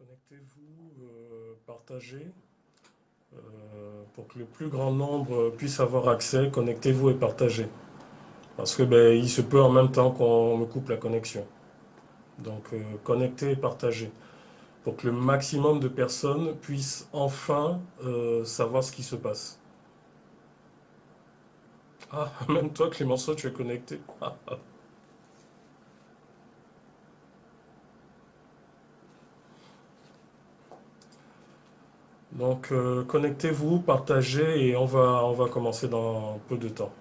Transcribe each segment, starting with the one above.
Connectez-vous, partagez, pour que le plus grand nombre puisse avoir accès. Connectez-vous et partagez. Parce que il se peut en même temps qu'on me coupe la connexion. Donc connectez et partagez. Pour que le maximum de personnes puissent enfin savoir ce qui se passe. Ah, même toi Clémenceau, tu es connecté. Ah, ah. Donc connectez-vous, partagez et on va commencer dans peu de temps.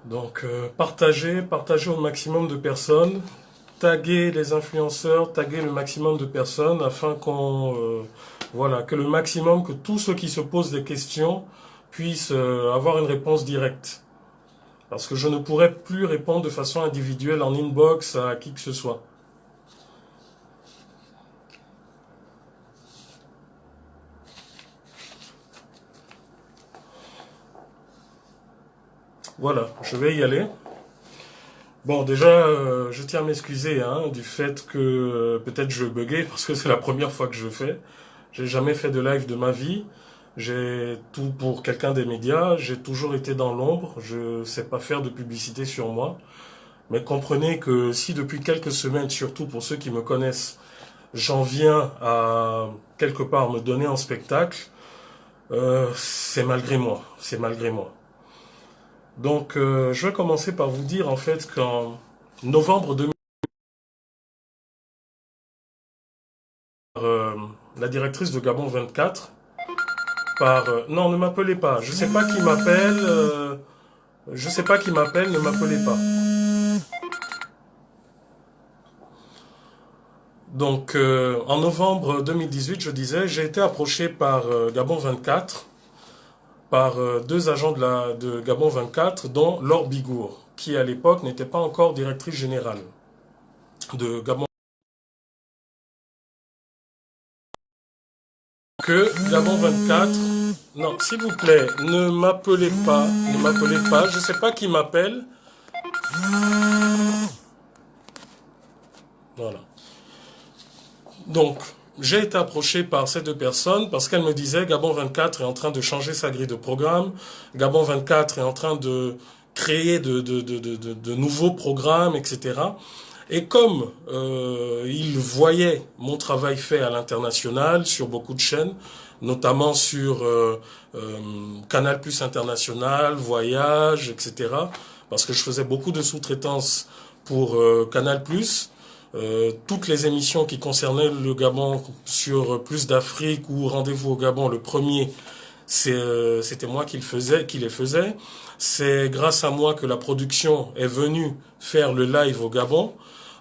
Donc partagez au maximum de personnes, taguez les influenceurs, taguez le maximum de personnes afin voilà, que le maximum, que tous ceux qui se posent des questions puissent avoir une réponse directe. Parce que je ne pourrai plus répondre de façon individuelle en inbox à qui que ce soit. Voilà, je vais y aller. Bon, déjà, je tiens à m'excuser du fait que peut-être je buguais parce que c'est la première fois que je fais. J'ai jamais fait de live de ma vie. J'ai tout pour quelqu'un des médias. J'ai toujours été dans l'ombre. Je sais pas faire de publicité sur moi. Mais comprenez que si depuis quelques semaines, surtout pour ceux qui me connaissent, j'en viens à quelque part me donner en spectacle, c'est malgré moi. C'est malgré moi. Donc, je vais commencer par vous dire en fait qu'en novembre 2000, la directrice de Gabon 24, non, ne m'appelez pas. Je sais pas qui m'appelle. Je sais pas qui m'appelle. Ne m'appelez pas. Donc, en novembre 2018, je disais, j'ai été approché par Gabon 24, par deux agents de Gabon 24, dont Laure Bigour, qui à l'époque n'était pas encore directrice générale de Gabon. Que Gabon 24, non, s'il vous plaît, ne m'appelez pas, ne m'appelez pas, je sais pas qui m'appelle. Voilà. Donc, j'ai été approché par ces deux personnes parce qu'elles me disaient Gabon 24 est en train de changer sa grille de programme, Gabon 24 est en train de créer de nouveaux programmes, etc. Et comme ils voyaient mon travail fait à l'international sur beaucoup de chaînes, notamment sur Canal Plus International, Voyage, etc. Parce que je faisais beaucoup de sous-traitance pour Canal Plus. Toutes les émissions qui concernaient le Gabon sur Plus d'Afrique ou Rendez-vous au Gabon, le premier, c'était moi qui les faisais. C'est grâce à moi que la production est venue faire le live au Gabon.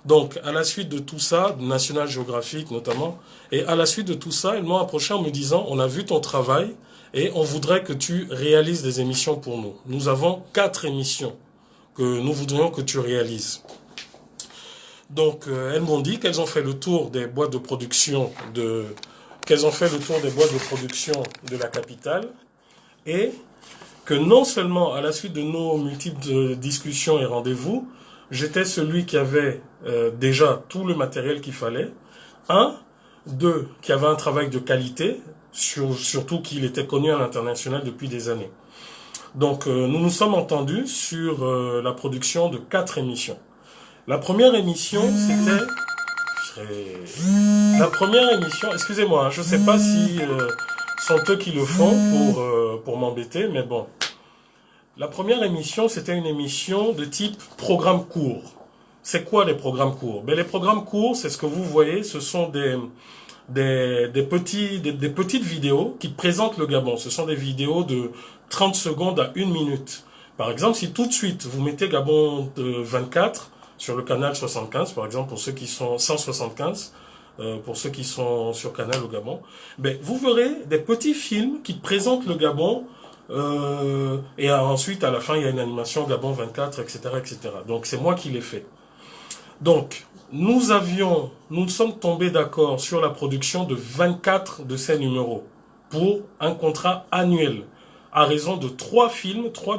Donc, à la suite de tout ça, National Geographic notamment, et à la suite de tout ça, ils m'ont approché en me disant, on a vu ton travail et on voudrait que tu réalises des émissions pour nous. Nous avons 4 émissions que nous voudrions que tu réalises. Donc, elles m'ont dit qu'elles ont fait le tour des boîtes de production qu'elles ont fait le tour des boîtes de production de la capitale et que non seulement à la suite de nos multiples discussions et rendez-vous, j'étais celui qui avait déjà tout le matériel qu'il fallait. Un, deux, qui avait un travail de qualité, surtout qu'il était connu à l'international depuis des années. Donc, nous nous sommes entendus sur la production de 4 émissions. La première émission, c'était... La première émission, excusez-moi, je ne sais pas si sont eux qui le font pour m'embêter, mais bon. La première émission, c'était une émission de type programme court. C'est quoi les programmes courts? Les programmes courts, c'est ce que vous voyez, ce sont des petites vidéos qui présentent le Gabon. Ce sont des vidéos de 30 secondes à 1 minute. Par exemple, si tout de suite vous mettez Gabon 24 sur le canal 75, par exemple, pour ceux qui sont 175, pour ceux qui sont sur Canal au Gabon, ben, vous verrez des petits films qui présentent le Gabon, et ensuite, à la fin, il y a une animation Gabon 24, etc., etc. Donc, c'est moi qui l'ai fait. Donc, nous sommes tombés d'accord sur la production de 24 de ces numéros pour un contrat annuel, à raison de 3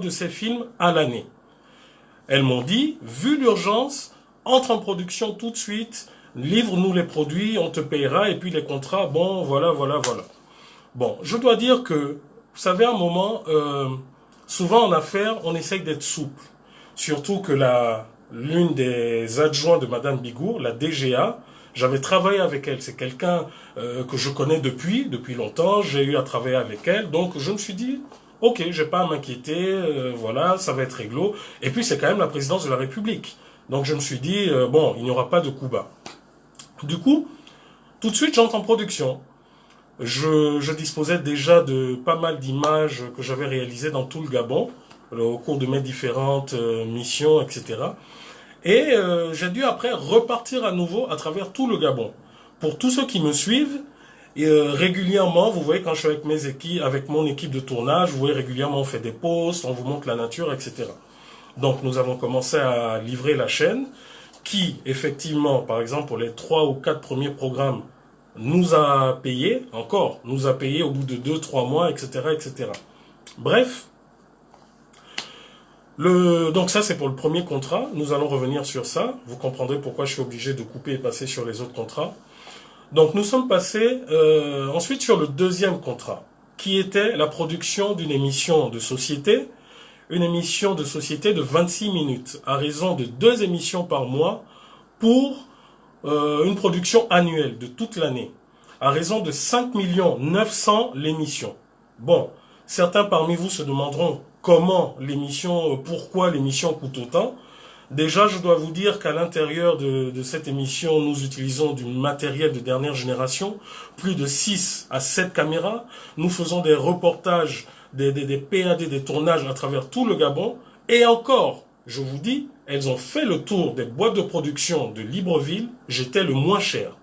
de ces films à l'année. Elles m'ont dit, vu l'urgence, entre en production tout de suite, livre-nous les produits, on te payera, et puis les contrats, bon, voilà. Bon, je dois dire que, vous savez, à un moment, souvent en affaires, on essaye d'être souple. Surtout que l'une des adjoints de Madame Bigour, la DGA, j'avais travaillé avec elle. C'est quelqu'un que je connais depuis longtemps, j'ai eu à travailler avec elle, donc je me suis dit, ok, j'ai pas à m'inquiéter, voilà, ça va être réglo. Et puis c'est quand même la présidence de la République. Donc je me suis dit, bon, il n'y aura pas de coup bas. Du coup, tout de suite, j'entre en production. Je disposais déjà de pas mal d'images que j'avais réalisées dans tout le Gabon, au cours de mes différentes missions, etc. Et j'ai dû après repartir à nouveau à travers tout le Gabon. Pour tous ceux qui me suivent, régulièrement, vous voyez quand je suis avec mes équipes, avec mon équipe de tournage, vous voyez régulièrement on fait des posts, on vous montre la nature, etc. Donc nous avons commencé à livrer la chaîne, qui effectivement, par exemple pour les 3 ou 4 premiers programmes, nous a payé au bout de 2-3 mois, etc., etc. Bref, donc ça c'est pour le premier contrat, nous allons revenir sur ça, vous comprendrez pourquoi je suis obligé de couper et passer sur les autres contrats. Donc nous sommes passés ensuite sur le deuxième contrat, qui était la production d'une émission de société, une émission de société de 26 minutes, à raison de 2 émissions par mois pour une production annuelle de toute l'année, à raison de 5 900 000 l'émission. Bon, certains parmi vous se demanderont comment l'émission, pourquoi l'émission coûte autant. Déjà, je dois vous dire qu'à l'intérieur de cette émission, nous utilisons du matériel de dernière génération, plus de 6 à 7 caméras. Nous faisons des reportages, des PAD, des tournages à travers tout le Gabon. Et encore, je vous dis, elles ont fait le tour des boîtes de production de Libreville. J'étais le moins cher.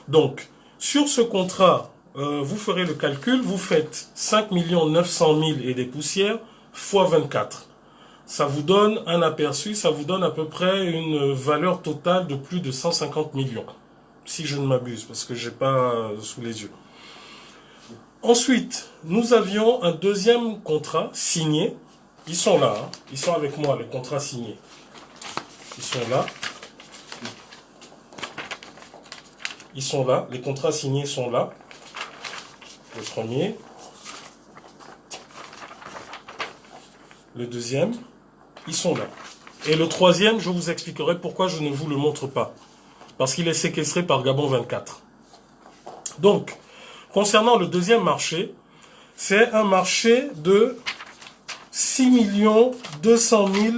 Donc, sur ce contrat, vous ferez le calcul, vous faites 5 900 000 et des poussières fois 24. Ça vous donne un aperçu, ça vous donne à peu près une valeur totale de plus de 150 millions. Si je ne m'abuse, parce que je n'ai pas sous les yeux. Ensuite, nous avions un deuxième contrat signé. Ils sont là, hein. Ils sont avec moi, les contrats signés. Ils sont là. Ils sont là, les contrats signés sont là. Le premier. Le deuxième. Ils sont là. Et le troisième, je vous expliquerai pourquoi je ne vous le montre pas. Parce qu'il est séquestré par Gabon 24. Donc, concernant le deuxième marché, c'est un marché de 6 200 000.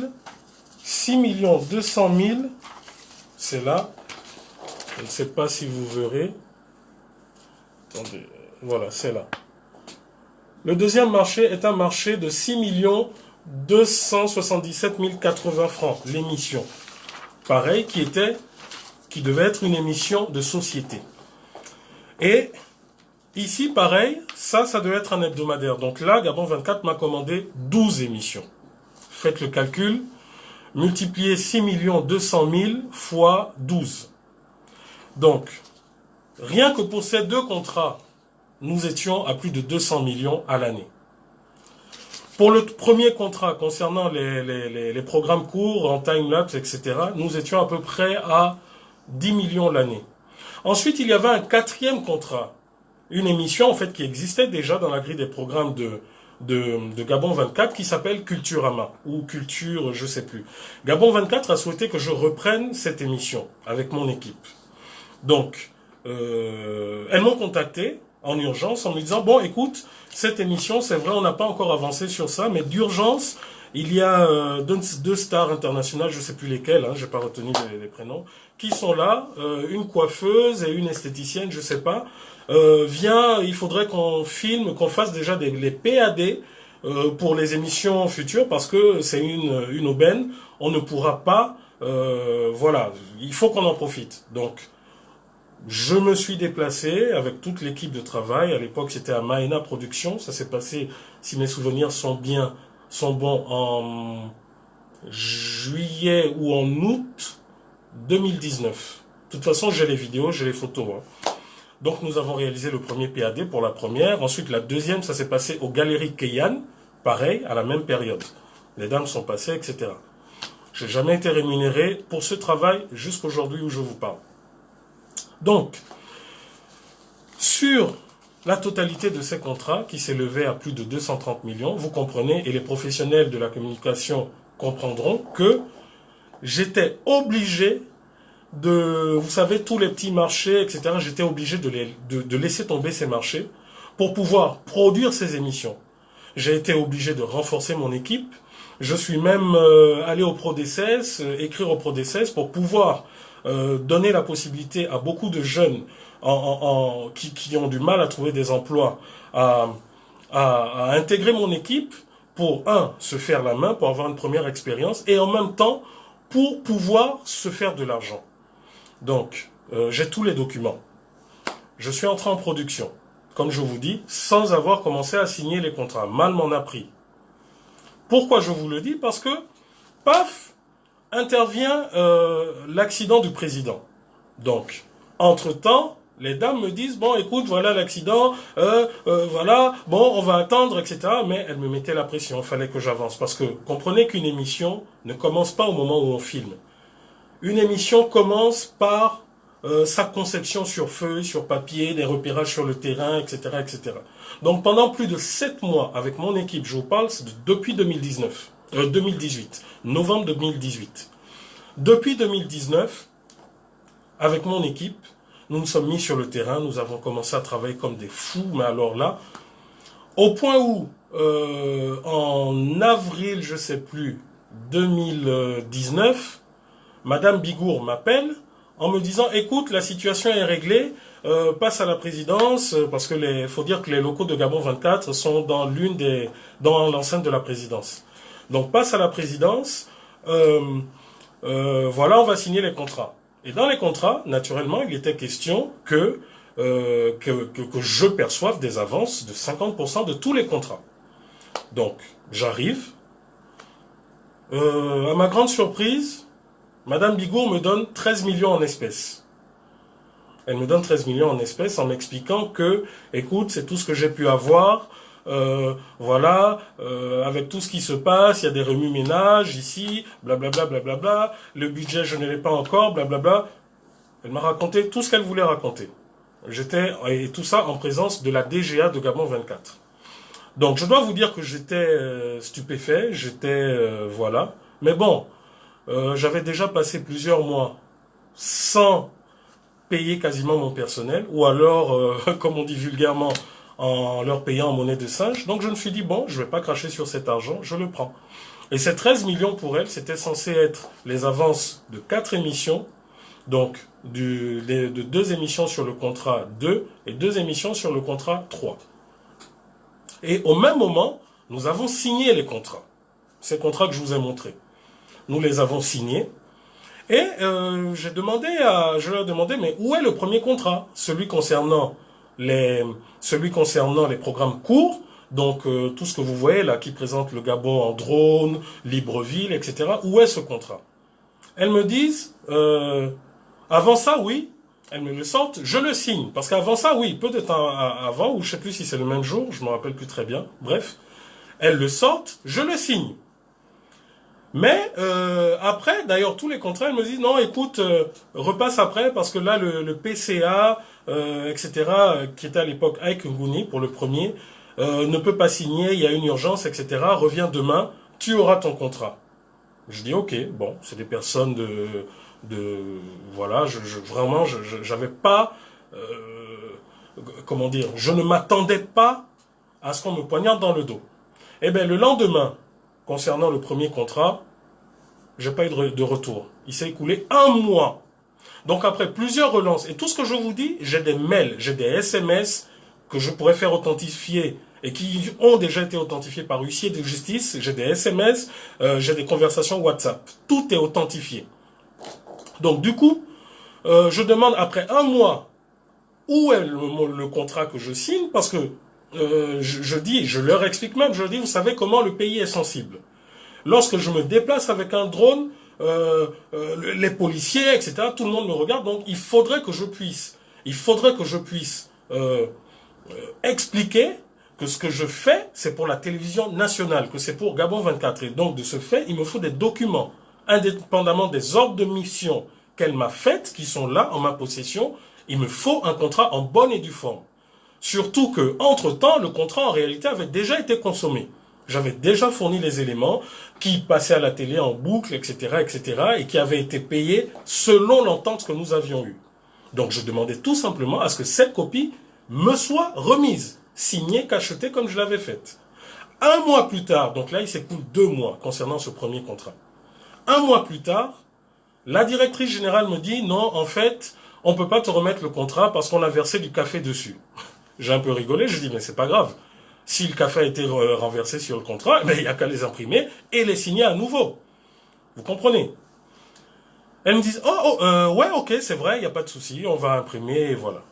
6 200 000. C'est là. Je ne sais pas si vous verrez. Attendez, voilà, c'est là. Le deuxième marché est un marché de 6 277 080 francs, l'émission. Pareil, qui devait être une émission de société. Et ici, pareil, ça devait être un hebdomadaire. Donc là, Gabon 24 m'a commandé 12 émissions. Faites le calcul, multipliez 6 200 000 fois 12. Donc, rien que pour ces 2 contrats, nous étions à plus de 200 millions à l'année. Pour le premier contrat, concernant les programmes courts, en time-lapse, etc., nous étions à peu près à 10 millions l'année. Ensuite, il y avait un 4e contrat, une émission en fait qui existait déjà dans la grille des programmes de Gabon 24 qui s'appelle Culturama, ou Culture, je sais plus. Gabon 24 a souhaité que je reprenne cette émission avec mon équipe. Donc, elles m'ont contacté en urgence en me disant, bon écoute, cette émission, c'est vrai, on n'a pas encore avancé sur ça, mais d'urgence, il y a deux stars internationales, je ne sais plus lesquelles, hein, je n'ai pas retenu les prénoms, qui sont là, une coiffeuse et une esthéticienne, je ne sais pas. Viens, il faudrait qu'on filme, qu'on fasse déjà les PAD pour les émissions futures, parce que c'est une aubaine, on ne pourra pas, voilà, il faut qu'on en profite. Donc, je me suis déplacé avec toute l'équipe de travail. À l'époque, c'était à Maena Productions. Ça s'est passé, si mes souvenirs sont bons, en juillet ou en août 2019. De toute façon, j'ai les vidéos, j'ai les photos. Hein. Donc, nous avons réalisé le premier PAD pour la première. Ensuite, la deuxième, ça s'est passé aux Galeries Keyan. Pareil, à la même période. Les dames sont passées, etc. Je n'ai jamais été rémunéré pour ce travail jusqu'aujourd'hui où je vous parle. Donc, sur la totalité de ces contrats, qui s'élevaient à plus de 230 millions, vous comprenez, et les professionnels de la communication comprendront que j'étais obligé de, vous savez, tous les petits marchés, etc., j'étais obligé de laisser tomber ces marchés pour pouvoir produire ces émissions. J'ai été obligé de renforcer mon équipe. Je suis même allé au ProDCS, écrire au ProDCS pour pouvoir donner la possibilité à beaucoup de jeunes qui ont du mal à trouver des emplois à intégrer mon équipe pour, se faire la main, pour avoir une première expérience, et en même temps, pour pouvoir se faire de l'argent. Donc, j'ai tous les documents. Je suis entré en production, comme je vous dis, sans avoir commencé à signer les contrats. Mal m'en a pris. Pourquoi je vous le dis? Parce que, paf, intervient l'accident du président. Donc, entre-temps, les dames me disent, bon, écoute, voilà l'accident, voilà, bon, on va attendre, etc. Mais elles me mettaient la pression, il fallait que j'avance. Parce que, comprenez qu'une émission ne commence pas au moment où on filme. Une émission commence par sa conception sur feuille, sur papier, des repérages sur le terrain, etc., etc. Donc, pendant plus de 7 mois, avec mon équipe, je vous parle, c'est depuis 2018, novembre 2018. Depuis 2019, avec mon équipe, nous nous sommes mis sur le terrain, nous avons commencé à travailler comme des fous, mais alors là, au point où, en avril, je sais plus, 2019, Madame Bigour m'appelle en me disant, écoute, la situation est réglée, passe à la présidence, parce que faut dire que les locaux de Gabon 24 sont dans dans l'enceinte de la présidence. Donc passe à la présidence, voilà, on va signer les contrats. Et dans les contrats, naturellement, il était question que je perçoive des avances de 50% de tous les contrats. Donc, j'arrive. À ma grande surprise, Madame Bigour me donne 13 millions en espèces. Elle me donne 13 millions en espèces en m'expliquant que, écoute, c'est tout ce que j'ai pu avoir. Voilà, avec tout ce qui se passe, il y a des remue-ménages ici, blablabla, blablabla, le budget je ne l'ai pas encore, blablabla. Elle m'a raconté tout ce qu'elle voulait raconter. Et tout ça en présence de la DGA de Gabon 24. Donc je dois vous dire que j'étais stupéfait, voilà. Mais bon, j'avais déjà passé plusieurs mois sans payer quasiment mon personnel, ou alors, comme on dit vulgairement, en leur payant en monnaie de singe. Donc je me suis dit, bon, je ne vais pas cracher sur cet argent, je le prends. Et ces 13 millions pour elle, c'était censé être les avances de 4 émissions, donc de 2 émissions sur le contrat 2 et 2 émissions sur le contrat 3. Et au même moment, nous avons signé les contrats. Ces contrats que je vous ai montrés. Nous les avons signés. Et je leur ai demandé, mais où est le premier contrat? Celui concernant les programmes courts, donc tout ce que vous voyez là, qui présente le Gabon en drone, Libreville, etc. Où est ce contrat? Elles me disent, avant ça, oui, elles me le sortent, je le signe. Parce qu'avant ça, oui, peu de temps avant, ou je ne sais plus si c'est le même jour, je ne me rappelle plus très bien, bref, elles le sortent, je le signe. Mais après, d'ailleurs, tous les contrats, elles me disent, non, écoute, repasse après, parce que là, le PCA, etc., qui était à l'époque Ike Nguni, pour le premier, ne peut pas signer, il y a une urgence, etc., reviens demain, tu auras ton contrat. Je dis, ok, bon, c'est des personnes voilà, vraiment, j'avais pas, comment dire, je ne m'attendais pas à ce qu'on me poignarde dans le dos. Eh bien, le lendemain, concernant le premier contrat, j'ai pas eu de retour. Il s'est écoulé un mois. Donc après plusieurs relances, et tout ce que je vous dis, j'ai des mails, j'ai des SMS que je pourrais faire authentifier et qui ont déjà été authentifiés par huissier de justice, j'ai des SMS, j'ai des conversations WhatsApp. Tout est authentifié. Donc du coup, je demande après un mois où est le contrat que je signe, parce que je leur explique même, je dis, vous savez comment le pays est sensible. Lorsque je me déplace avec un drone, les policiers, etc., tout le monde me regarde, donc il faudrait que je puisse expliquer que ce que je fais, c'est pour la télévision nationale, que c'est pour Gabon 24. Et donc, de ce fait, il me faut des documents, indépendamment des ordres de mission qu'elle m'a faites, qui sont là, en ma possession. Il me faut un contrat en bonne et due forme. Surtout que, entre-temps, le contrat, en réalité, avait déjà été consommé. J'avais déjà fourni les éléments qui passaient à la télé en boucle, etc., etc., et qui avaient été payés selon l'entente que nous avions eue. Donc, je demandais tout simplement à ce que cette copie me soit remise, signée, cachetée comme je l'avais faite. Un mois plus tard, donc là, il s'écoule 2 mois concernant ce premier contrat. Un mois plus tard, la directrice générale me dit, non, en fait, on ne peut pas te remettre le contrat parce qu'on a versé du café dessus. J'ai un peu rigolé, je dis, mais c'est pas grave. Si le café a été renversé sur le contrat, il n'y a qu'à les imprimer et les signer à nouveau. Vous comprenez? Elles me disent, ouais, ok, c'est vrai, il n'y a pas de souci, on va imprimer, et voilà.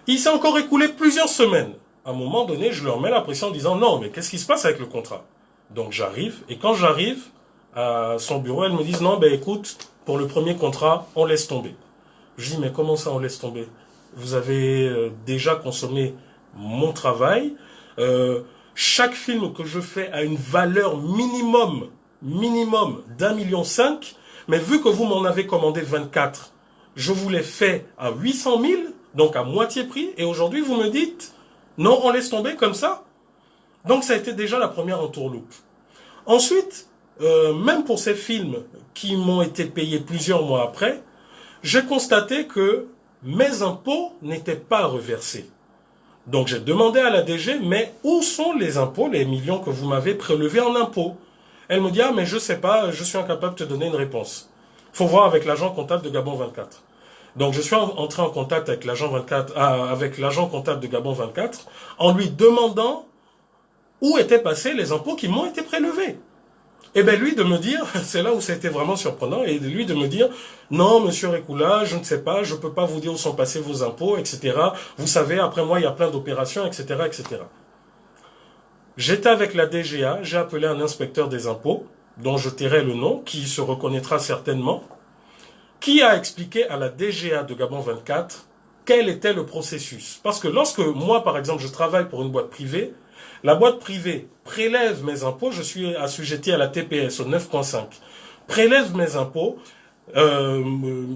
Il s'est encore écoulé plusieurs semaines. À un moment donné, je leur mets la pression en disant, non, mais qu'est-ce qui se passe avec le contrat? Donc j'arrive, et quand j'arrive à son bureau, elles me disent, non, ben écoute, pour le premier contrat, on laisse tomber. Je dis, mais comment ça, on laisse tomber? Vous avez déjà consommé mon travail. Chaque film que je fais a une valeur minimum d'1,5 million. Mais vu que vous m'en avez commandé 24, je vous l'ai fait à 800 000, donc à moitié prix. Et aujourd'hui, vous me dites, non, on laisse tomber comme ça. Donc ça a été déjà la première entourloupe. Ensuite, même pour ces films qui m'ont été payés plusieurs mois après, j'ai constaté que mes impôts n'étaient pas reversés. Donc j'ai demandé à la DG, mais où sont les impôts, les millions que vous m'avez prélevés en impôts? Elle me dit, ah mais je sais pas, je suis incapable de te donner une réponse. Faut voir avec l'agent comptable de Gabon 24. Donc je suis entré en contact avec l'agent comptable de Gabon 24 en lui demandant où étaient passés les impôts qui m'ont été prélevés. Et bien lui de me dire, c'est là où ça a été vraiment surprenant, et lui de me dire, non monsieur Rekoula, je ne sais pas, je ne peux pas vous dire où sont passés vos impôts, etc. Vous savez, après moi il y a plein d'opérations, etc., etc. J'étais avec la DGA, j'ai appelé un inspecteur des impôts, dont je tairai le nom, qui se reconnaîtra certainement, qui a expliqué à la DGA de Gabon 24 quel était le processus. Parce que lorsque moi, par exemple, je travaille pour une boîte privée, la boîte privée prélève mes impôts, je suis assujetti à la TPS au 9.5, prélève mes impôts,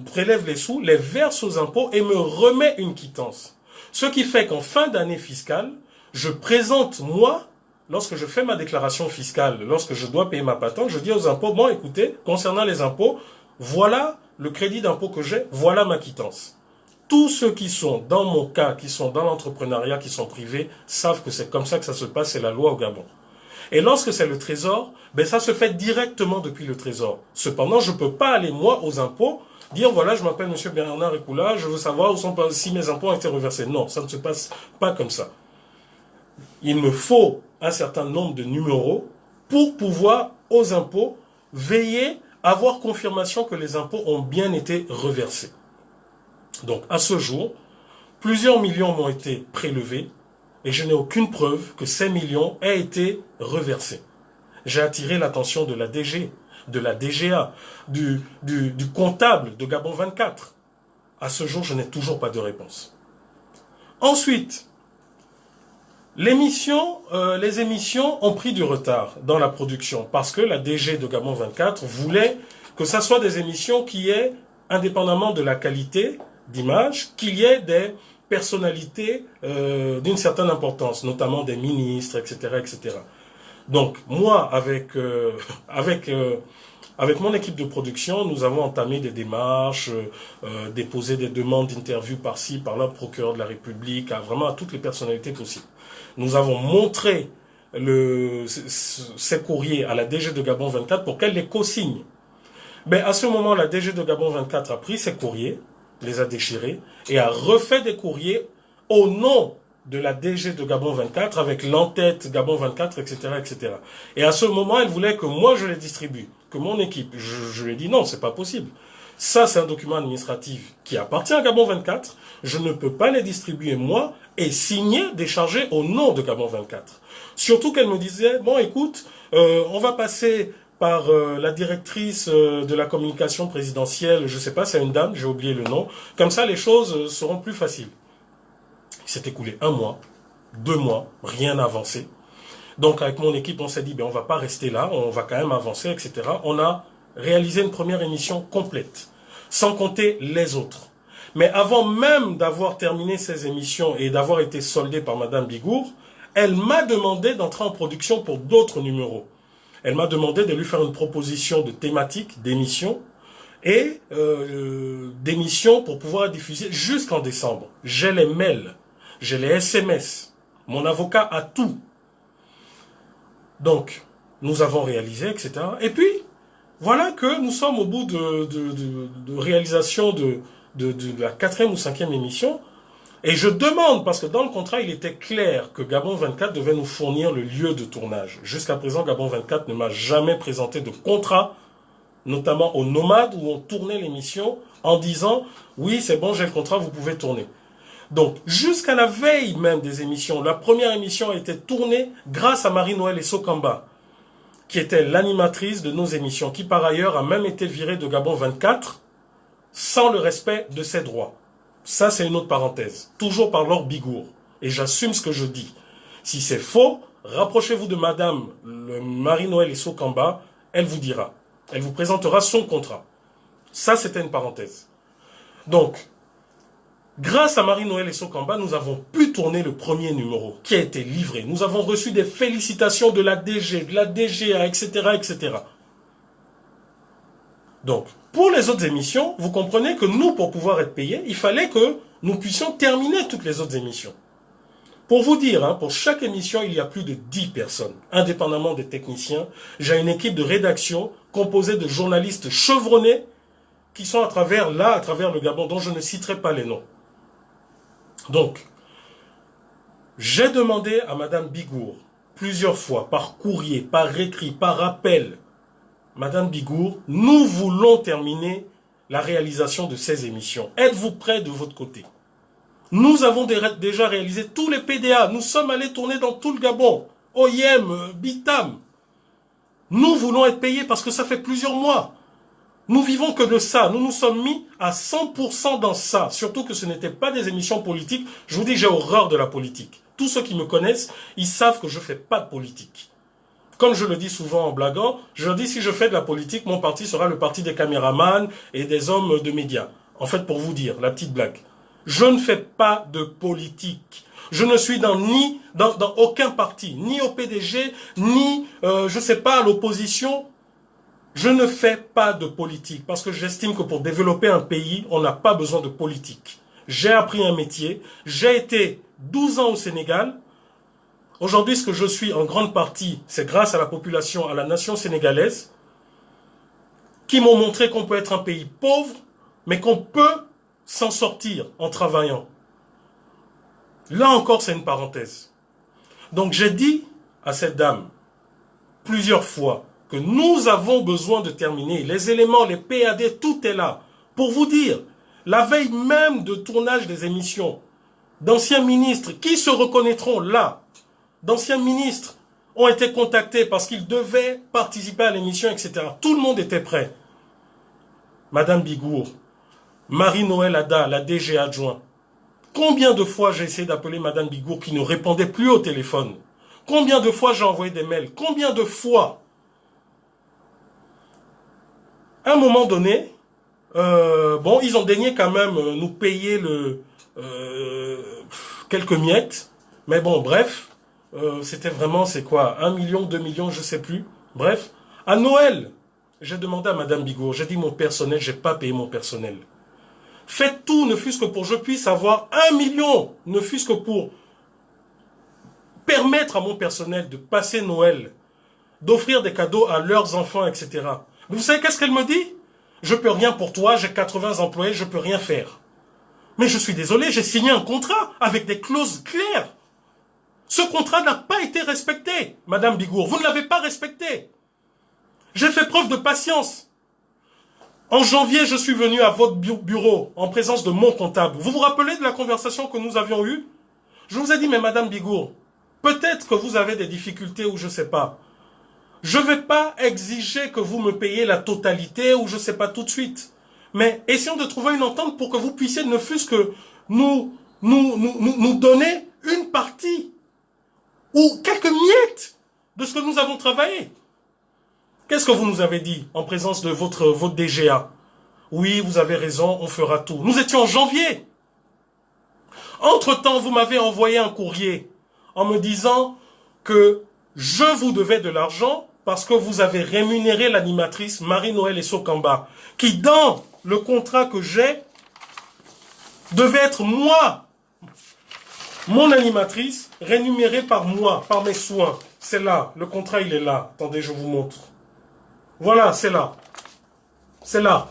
prélève les sous, les verse aux impôts et me remet une quittance. Ce qui fait qu'en fin d'année fiscale, je présente, moi, lorsque je fais ma déclaration fiscale, lorsque je dois payer ma patente, je dis aux impôts, bon écoutez, concernant les impôts, voilà le crédit d'impôt que j'ai, voilà ma quittance. Tous ceux qui sont dans mon cas, qui sont dans l'entrepreneuriat, qui sont privés, savent que c'est comme ça que ça se passe, c'est la loi au Gabon. Et lorsque c'est le trésor, ben ça se fait directement depuis le trésor. Cependant, je ne peux pas aller, moi, aux impôts, dire, voilà, je m'appelle M. Bernard Rekoula, je veux savoir si mes impôts ont été reversés. Non, ça ne se passe pas comme ça. Il me faut un certain nombre de numéros pour pouvoir, aux impôts, veiller, avoir confirmation que les impôts ont bien été reversés. Donc, à ce jour, plusieurs millions m'ont été prélevés et je n'ai aucune preuve que ces millions aient été reversés. J'ai attiré l'attention de la DG, de la DGA, du comptable de Gabon 24. À ce jour, je n'ai toujours pas de réponse. Ensuite, les émissions ont pris du retard dans la production parce que la DG de Gabon 24 voulait que ça soit des émissions qui aient, indépendamment de la qualité d'image, qu'il y ait des personnalités d'une certaine importance, notamment des ministres, etc., etc. Donc, moi, avec mon équipe de production, nous avons entamé des démarches, déposé des demandes d'interview par-ci, par-là, procureur de la République, vraiment à toutes les personnalités possibles. Nous avons montré ces courriers à la DG de Gabon 24 pour qu'elle les co-signe. Ben, à ce moment, la DG de Gabon 24 a pris ces courriers, les a déchirés et a refait des courriers au nom de la DG de Gabon 24 avec l'entête Gabon 24, etc., etc. Et à ce moment, elle voulait que moi je les distribue, que mon équipe. Je lui ai dit non, c'est pas possible. Ça, c'est un document administratif qui appartient à Gabon 24. Je ne peux pas les distribuer moi et signer, décharger au nom de Gabon 24. Surtout qu'elle me disait, bon écoute, on va passer par la directrice de la communication présidentielle, je sais pas, c'est une dame, j'ai oublié le nom. Comme ça, les choses seront plus faciles. Il s'est écoulé 1 mois, 2 mois, rien n'a avancé. Donc avec mon équipe, on s'est dit, ben on va pas rester là, on va quand même avancer, etc. On a réalisé une première émission complète, sans compter les autres. Mais avant même d'avoir terminé ces émissions et d'avoir été soldée par Madame Bigour, elle m'a demandé d'entrer en production pour d'autres numéros. Elle m'a demandé de lui faire une proposition de thématique, d'émission, et d'émission pour pouvoir diffuser jusqu'en décembre. J'ai les mails, j'ai les SMS, mon avocat a tout. Donc, nous avons réalisé, etc. Et puis, voilà que nous sommes au bout de réalisation de la 4e ou 5e émission. Et je demande, parce que dans le contrat, il était clair que Gabon 24 devait nous fournir le lieu de tournage. Jusqu'à présent, Gabon 24 ne m'a jamais présenté de contrat, notamment aux Nomades, où on tournait l'émission en disant « Oui, c'est bon, j'ai le contrat, vous pouvez tourner ». Donc, jusqu'à la veille même des émissions, la première émission a été tournée grâce à Marie-Noël Essokamba, qui était l'animatrice de nos émissions, qui par ailleurs a même été virée de Gabon 24 sans le respect de ses droits. Ça, c'est une autre parenthèse. Toujours par Laure Bigour. Et j'assume ce que je dis. Si c'est faux, rapprochez-vous de Madame Marie-Noël Essokamba, elle vous dira. Elle vous présentera son contrat. Ça, c'était une parenthèse. Donc, grâce à Marie-Noël Essokamba, nous avons pu tourner le premier numéro qui a été livré. Nous avons reçu des félicitations de la DG, de la DGA, etc., etc. Donc, pour les autres émissions, vous comprenez que nous, pour pouvoir être payés, il fallait que nous puissions terminer toutes les autres émissions. Pour vous dire, hein, pour chaque émission, il y a plus de 10 personnes, indépendamment des techniciens. J'ai une équipe de rédaction composée de journalistes chevronnés qui sont à travers le Gabon, dont je ne citerai pas les noms. Donc, j'ai demandé à Madame Bigour, plusieurs fois, par courrier, par écrit, par appel, Madame Bigour, nous voulons terminer la réalisation de ces émissions. Êtes-vous prêts de votre côté? Nous avons déjà réalisé tous les PDA. Nous sommes allés tourner dans tout le Gabon. OIM, Bitam. Nous voulons être payés parce que ça fait plusieurs mois. Nous vivons que de ça. Nous nous sommes mis à 100% dans ça. Surtout que ce n'étaient pas des émissions politiques. Je vous dis, j'ai horreur de la politique. Tous ceux qui me connaissent, ils savent que je ne fais pas de politique. Comme je le dis souvent en blaguant, je dis si je fais de la politique, mon parti sera le parti des caméramans et des hommes de médias. En fait, pour vous dire, la petite blague. Je ne fais pas de politique. Je ne suis dans aucun parti, ni au PDG, ni, je sais pas, à l'opposition. Je ne fais pas de politique parce que j'estime que pour développer un pays, on n'a pas besoin de politique. J'ai appris un métier, j'ai été 12 ans au Sénégal. Aujourd'hui, ce que je suis en grande partie, c'est grâce à la population, à la nation sénégalaise, qui m'ont montré qu'on peut être un pays pauvre, mais qu'on peut s'en sortir en travaillant. Là encore, c'est une parenthèse. Donc j'ai dit à cette dame plusieurs fois que nous avons besoin de terminer. Les éléments, les PAD, tout est là. Pour vous dire, la veille même de tournage des émissions, d'anciens ministres qui se reconnaîtront là, d'anciens ministres ont été contactés parce qu'ils devaient participer à l'émission, etc. Tout le monde était prêt. Madame Bigour, Marie-Noël Ada, la DG adjoint. Combien de fois j'ai essayé d'appeler Madame Bigour qui ne répondait plus au téléphone? Combien de fois j'ai envoyé des mails? Combien de fois? À un moment donné, bon, ils ont daigné quand même nous payer quelques miettes. Mais bon, bref, c'était vraiment, c'est quoi, 1 million, 2 millions, je sais plus. Bref, à Noël, j'ai demandé à Madame Bigour, j'ai dit mon personnel, j'ai pas payé mon personnel. Faites tout, ne fût-ce que pour que je puisse avoir 1 million, ne fût-ce que pour permettre à mon personnel de passer Noël, d'offrir des cadeaux à leurs enfants, etc. Mais vous savez qu'est-ce qu'elle me dit? Je peux rien pour toi, j'ai 80 employés, je peux rien faire. Mais je suis désolé, j'ai signé un contrat avec des clauses claires. Ce contrat n'a pas été respecté, Madame Bigour. Vous ne l'avez pas respecté. J'ai fait preuve de patience. En janvier, je suis venu à votre bureau en présence de mon comptable. Vous vous rappelez de la conversation que nous avions eue? Je vous ai dit, mais Madame Bigour, peut-être que vous avez des difficultés ou je ne sais pas. Je ne vais pas exiger que vous me payiez la totalité ou je ne sais pas tout de suite. Mais essayons de trouver une entente pour que vous puissiez ne fût-ce que nous donner une partie ou quelques miettes de ce que nous avons travaillé. Qu'est-ce que vous nous avez dit en présence de votre DGA? Oui, vous avez raison, on fera tout. Nous étions en janvier. Entre-temps, vous m'avez envoyé un courrier en me disant que je vous devais de l'argent parce que vous avez rémunéré l'animatrice Marie-Noël Essokamba, qui dans le contrat que j'ai devait être moi, mon animatrice, rémunérée par moi, par mes soins. C'est là, le contrat il est là. Attendez, je vous montre. Voilà, c'est là. C'est là.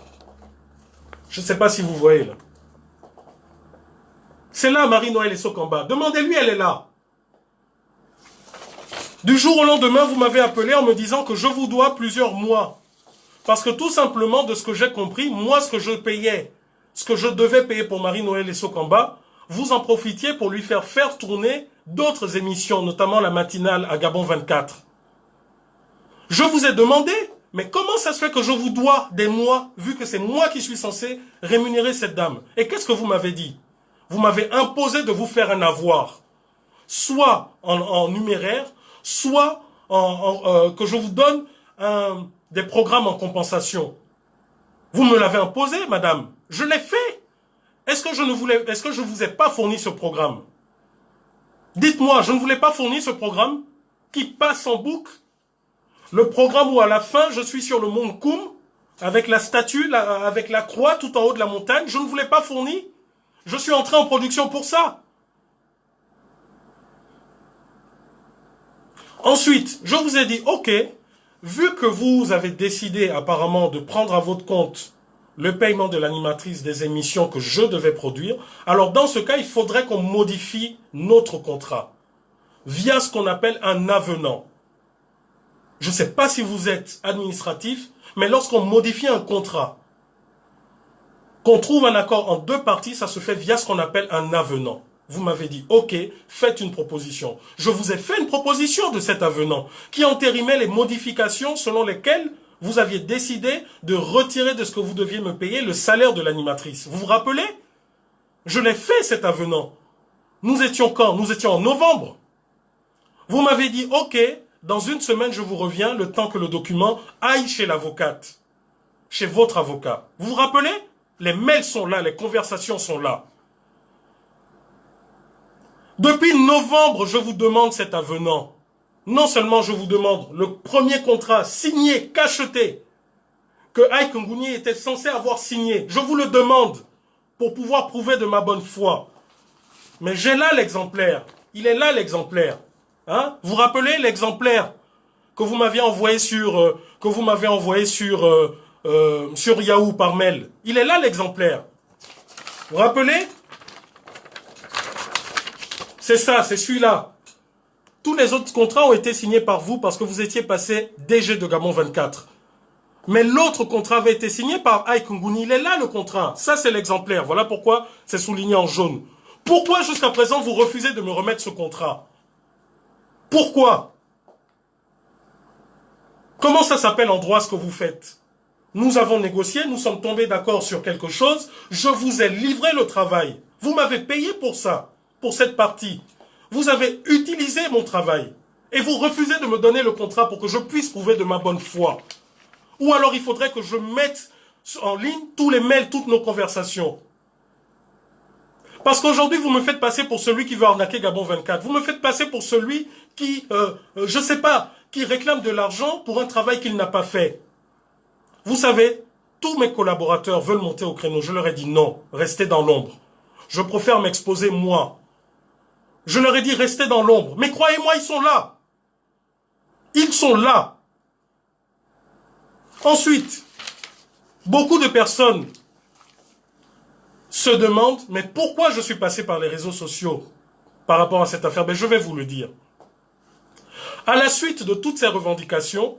Je ne sais pas si vous voyez là. C'est là Marie-Noël Essokamba. Demandez-lui, elle est là. Du jour au lendemain, vous m'avez appelé en me disant que je vous dois plusieurs mois. Parce que tout simplement, de ce que j'ai compris, moi, ce que je payais, ce que je devais payer pour Marie-Noël Essokamba, vous en profitiez pour lui faire tourner d'autres émissions, notamment la matinale à Gabon 24. Je vous ai demandé, mais comment ça se fait que je vous dois des mois, vu que c'est moi qui suis censé rémunérer cette dame? Et qu'est-ce que vous m'avez dit? Vous m'avez imposé de vous faire un avoir, soit en numéraire, soit que je vous donne des programmes en compensation. Vous me l'avez imposé, madame. Je l'ai fait. Est-ce que je ne vous ai pas fourni ce programme? Dites-moi, je ne voulais pas fournir ce programme qui passe en boucle. Le programme où à la fin, je suis sur le mont Koum, avec la statue, avec la croix tout en haut de la montagne. Je ne voulais pas fournir. Je suis entré en production pour ça. Ensuite, je vous ai dit, ok, vu que vous avez décidé apparemment de prendre à votre compte le paiement de l'animatrice des émissions que je devais produire, alors dans ce cas, il faudrait qu'on modifie notre contrat via ce qu'on appelle un avenant. Je ne sais pas si vous êtes administratif, mais lorsqu'on modifie un contrat, qu'on trouve un accord en deux parties, ça se fait via ce qu'on appelle un avenant. Vous m'avez dit, ok, faites une proposition. Je vous ai fait une proposition de cet avenant qui entérinait les modifications selon lesquelles vous aviez décidé de retirer de ce que vous deviez me payer le salaire de l'animatrice. Vous vous rappelez? Je l'ai fait cet avenant. Nous étions quand? Nous étions en novembre. Vous m'avez dit, ok, dans une semaine je vous reviens le temps que le document aille chez l'avocate, chez votre avocat. Vous vous rappelez? Les mails sont là, les conversations sont là. Depuis novembre, je vous demande cet avenant. Non seulement je vous demande le premier contrat signé, cacheté, que Ike Ngouni était censé avoir signé. Je vous le demande pour pouvoir prouver de ma bonne foi. Mais j'ai là l'exemplaire. Il est là l'exemplaire. Hein? Vous vous rappelez l'exemplaire que vous m'aviez envoyé sur sur Yahoo par mail. Il est là l'exemplaire. Vous vous rappelez? C'est ça, c'est celui-là. Tous les autres contrats ont été signés par vous parce que vous étiez passé DG de Gabon 24. Mais l'autre contrat avait été signé par Ike Ngouni. Il est là le contrat. Ça, c'est l'exemplaire. Voilà pourquoi c'est souligné en jaune. Pourquoi jusqu'à présent vous refusez de me remettre ce contrat? Pourquoi? Comment ça s'appelle en droit ce que vous faites? Nous avons négocié, nous sommes tombés d'accord sur quelque chose. Je vous ai livré le travail. Vous m'avez payé pour ça. Pour cette partie. Vous avez utilisé mon travail et vous refusez de me donner le contrat pour que je puisse prouver de ma bonne foi. Ou alors il faudrait que je mette en ligne tous les mails, toutes nos conversations. Parce qu'aujourd'hui, vous me faites passer pour celui qui veut arnaquer Gabon 24. Vous me faites passer pour celui qui, je sais pas, qui réclame de l'argent pour un travail qu'il n'a pas fait. Vous savez, tous mes collaborateurs veulent monter au créneau. Je leur ai dit non, restez dans l'ombre. Je préfère m'exposer moi. Je leur ai dit restez dans l'ombre. Mais croyez-moi, ils sont là. Ils sont là. Ensuite, beaucoup de personnes se demandent, mais pourquoi je suis passé par les réseaux sociaux par rapport à cette affaire? Ben, je vais vous le dire. À la suite de toutes ces revendications,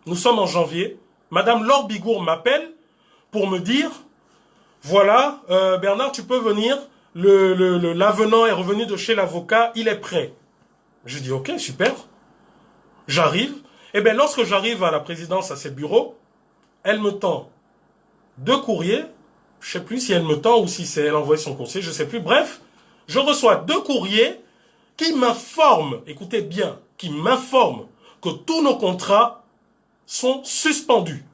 nous sommes en janvier, Madame Laure Bigour m'appelle pour me dire, voilà, Bernard, tu peux venir, l'avenant est revenu de chez l'avocat, il est prêt. Je dis, ok, super. J'arrive. Et bien, lorsque j'arrive à la présidence, à ses bureaux, elle me tend 2 courriers. Je ne sais plus si elle me tend ou si c'est elle envoie son courrier, je ne sais plus. Bref, je reçois 2 courriers qui m'informent, écoutez bien, qui m'informent que tous nos contrats sont suspendus.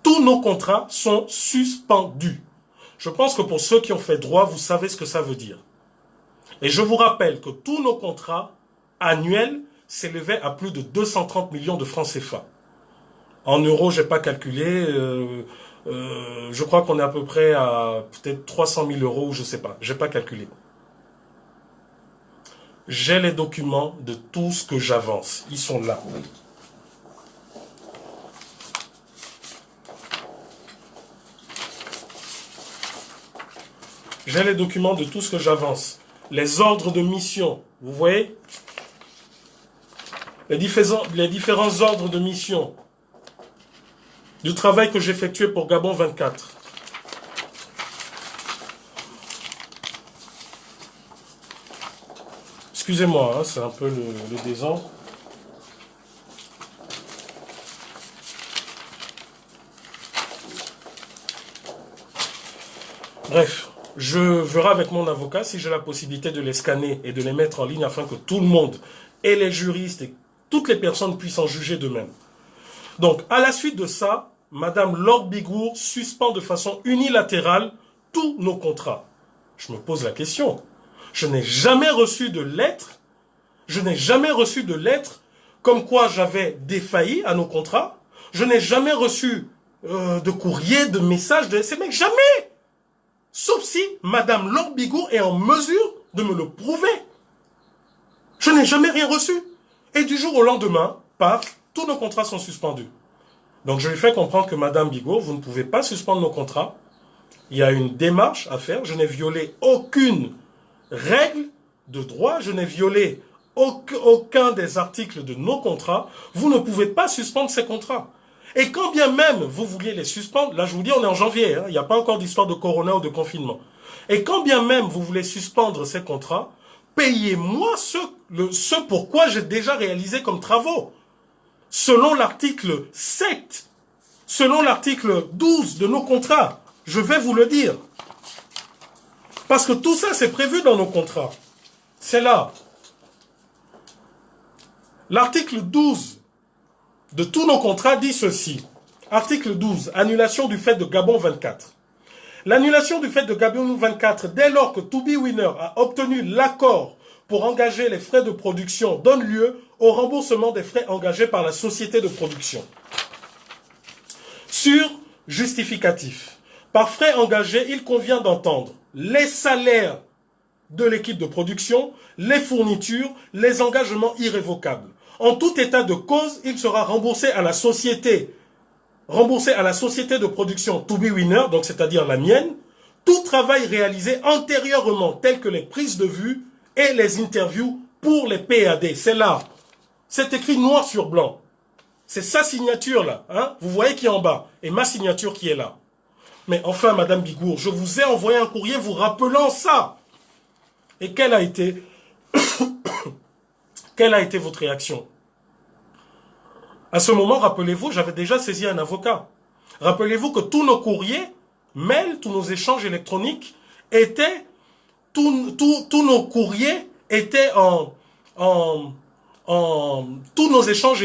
Tous nos contrats sont suspendus. Je pense que pour ceux qui ont fait droit, vous savez ce que ça veut dire. Et je vous rappelle que tous nos contrats annuels s'élevaient à plus de 230 millions de francs CFA. En euros, je n'ai pas calculé. Je crois qu'on est à peu près à peut-être 300 000 euros, je ne sais pas. Je n'ai pas calculé. J'ai les documents de tout ce que j'avance. Ils sont là. J'ai les documents de tout ce que j'avance. Les ordres de mission, vous voyez? Les différents ordres de mission du travail que j'ai effectué pour Gabon 24. Excusez-moi, hein, c'est un peu le désordre. Bref, je verrai avec mon avocat si j'ai la possibilité de les scanner et de les mettre en ligne afin que tout le monde, et les juristes, et toutes les personnes puissent en juger d'eux-mêmes. Donc, à la suite de ça, Madame Laure Bigour suspend de façon unilatérale tous nos contrats. Je me pose la question. Je n'ai jamais reçu de lettre. Je n'ai jamais reçu de lettre comme quoi j'avais défailli à nos contrats. Je n'ai jamais reçu de courrier, de message de SMS. Jamais. Sauf si Madame Laure Bigour est en mesure de me le prouver. Je n'ai jamais rien reçu. Et du jour au lendemain, paf, tous nos contrats sont suspendus. Donc je lui fais comprendre que Madame Bigour, vous ne pouvez pas suspendre nos contrats. Il y a une démarche à faire. Je n'ai violé aucune règle de droit. Je n'ai violé aucun des articles de nos contrats. Vous ne pouvez pas suspendre ces contrats. Et quand bien même vous vouliez les suspendre, là je vous dis on est en janvier, hein, il n'y a pas encore d'histoire de corona ou de confinement. Et quand bien même vous voulez suspendre ces contrats, payez-moi ce pourquoi j'ai déjà réalisé comme travaux. Selon l'article 7, selon l'article 12 de nos contrats, je vais vous le dire. Parce que tout ça c'est prévu dans nos contrats. C'est là. L'article 12 de tous nos contrats dit ceci. Article 12, annulation du fait de Gabon 24. L'annulation du fait de Gabon 24, dès lors que To Be Winner a obtenu l'accord pour engager les frais de production, donne lieu au remboursement des frais engagés par la société de production. Sur justificatif. Par frais engagés, il convient d'entendre les salaires de l'équipe de production, les fournitures, les engagements irrévocables. En tout état de cause, il sera remboursé à la société de production To Be Winner, donc c'est-à-dire la mienne, tout travail réalisé antérieurement, tel que les prises de vue et les interviews pour les PAD. C'est là. C'est écrit noir sur blanc. C'est sa signature là. Hein? Vous voyez qui est en bas. Et ma signature qui est là. Mais enfin, Madame Bigour, je vous ai envoyé un courrier vous rappelant ça. Et quelle a été votre réaction? À ce moment, rappelez-vous, j'avais déjà saisi un avocat. Rappelez-vous que tous nos courriers, mails, tous nos échanges électroniques étaient, tous nos courriers étaient tous nos échanges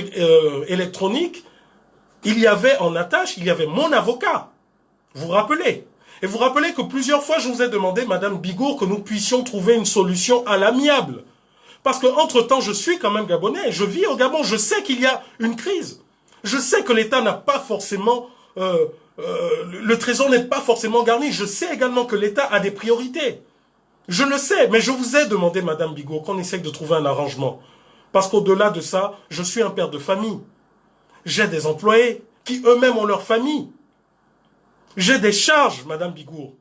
électroniques, il y avait en attache, il y avait mon avocat. Vous vous rappelez? Et vous vous rappelez que plusieurs fois, je vous ai demandé, Madame Bigour, que nous puissions trouver une solution à l'amiable. Parce qu'entre-temps, je suis quand même gabonais, je vis au Gabon, je sais qu'il y a une crise. Je sais que l'État n'a pas forcément... le trésor n'est pas forcément garni. Je sais également que l'État a des priorités. Je le sais, mais je vous ai demandé, Madame Bigot, qu'on essaye de trouver un arrangement. Parce qu'au-delà de ça, je suis un père de famille. J'ai des employés qui eux-mêmes ont leur famille. J'ai des charges, Madame Bigour.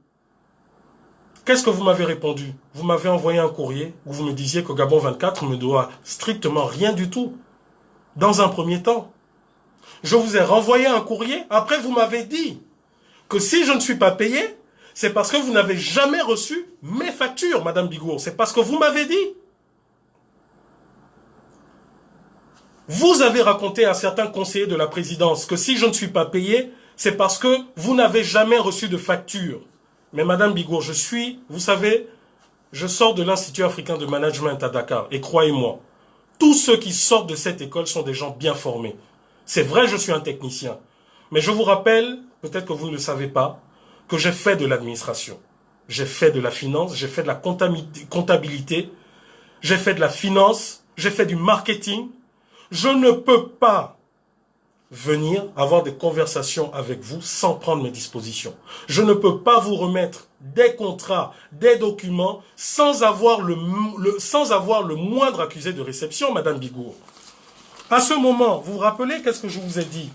Qu'est-ce que vous m'avez répondu? Vous m'avez envoyé un courrier où vous me disiez que Gabon 24 me doit strictement rien du tout. Dans un premier temps. Je vous ai renvoyé un courrier. Après, vous m'avez dit que si je ne suis pas payé, c'est parce que vous n'avez jamais reçu mes factures, Madame Bigour. C'est parce que vous m'avez dit. Vous avez raconté à certains conseillers de la présidence que si je ne suis pas payé, c'est parce que vous n'avez jamais reçu de facture. Mais Madame Bigour, vous savez, je sors de l'Institut africain de management à Dakar. Et croyez-moi, tous ceux qui sortent de cette école sont des gens bien formés. C'est vrai, je suis un technicien. Mais je vous rappelle, peut-être que vous ne le savez pas, que j'ai fait de l'administration. J'ai fait de la finance, j'ai fait de la comptabilité, j'ai fait de la finance, j'ai fait du marketing. Je ne peux pas venir avoir des conversations avec vous sans prendre mes dispositions. Je ne peux pas vous remettre des contrats, des documents, sans avoir le moindre accusé de réception, Madame Bigour. À ce moment, vous vous rappelez qu'est-ce que je vous ai dit?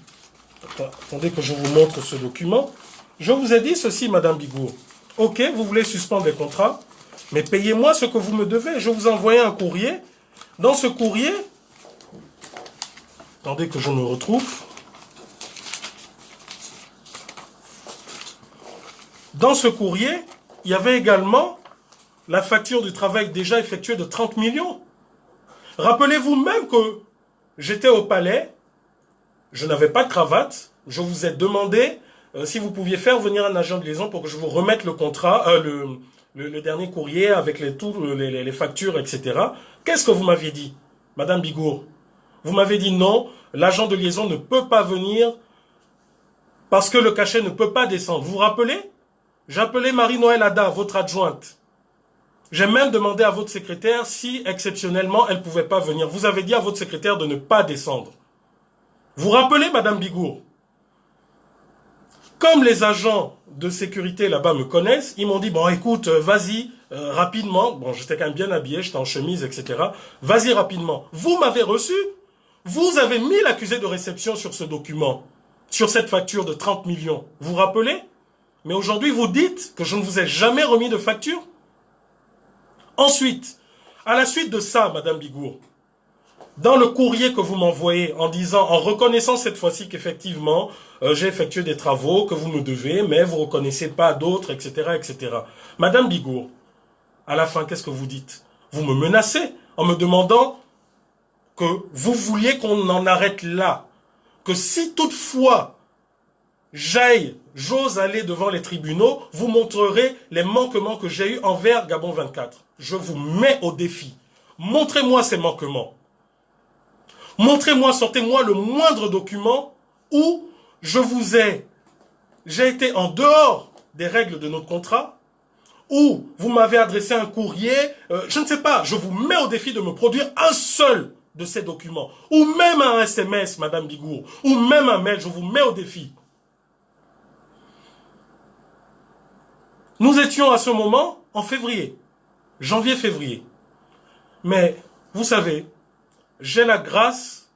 Attendez que je vous montre ce document. Je vous ai dit ceci, Madame Bigour. Ok, vous voulez suspendre les contrats, mais payez-moi ce que vous me devez. Je vous ai envoyé un courrier. Dans ce courrier, attendez que je me retrouve. Dans ce courrier, il y avait également la facture du travail déjà effectué de 30 millions. Rappelez-vous même que j'étais au palais, je n'avais pas de cravate, je vous ai demandé si vous pouviez faire venir un agent de liaison pour que je vous remette le contrat, le dernier courrier avec les factures, etc. Qu'est-ce que vous m'aviez dit, Madame Bigour? Vous m'avez dit non, l'agent de liaison ne peut pas venir parce que le cachet ne peut pas descendre. Vous vous rappelez? J'ai appelé Marie-Noël Ada, votre adjointe. J'ai même demandé à votre secrétaire si, exceptionnellement, elle ne pouvait pas venir. Vous avez dit à votre secrétaire de ne pas descendre. Vous vous rappelez, Madame Bigour? Comme les agents de sécurité là-bas me connaissent, ils m'ont dit, bon, écoute, vas-y, rapidement. Bon, j'étais quand même bien habillé, j'étais en chemise, etc. Vas-y rapidement. Vous m'avez reçu. Vous avez mis l'accusé de réception sur ce document, sur cette facture de 30 millions. Vous vous rappelez? Mais aujourd'hui, vous dites que je ne vous ai jamais remis de facture. Ensuite, à la suite de ça, Madame Bigour, dans le courrier que vous m'envoyez en disant, en reconnaissant cette fois-ci qu'effectivement, j'ai effectué des travaux que vous me devez, mais vous ne reconnaissez pas d'autres, etc., etc. Madame Bigour, à la fin, qu'est-ce que vous dites? Vous me menacez en me demandant que vous vouliez qu'on en arrête là. Que si toutefois j'ose aller devant les tribunaux, vous montrerez les manquements que j'ai eus envers Gabon 24. Je vous mets au défi. Montrez-moi ces manquements. Montrez-moi, sortez-moi le moindre document où j'ai été en dehors des règles de notre contrat, où vous m'avez adressé un courrier, je ne sais pas, je vous mets au défi de me produire un seul de ces documents, ou même un SMS, Madame Bigour, ou même un mail, je vous mets au défi. Nous étions à ce moment en février, janvier-février. Mais, vous savez, j'ai la grâce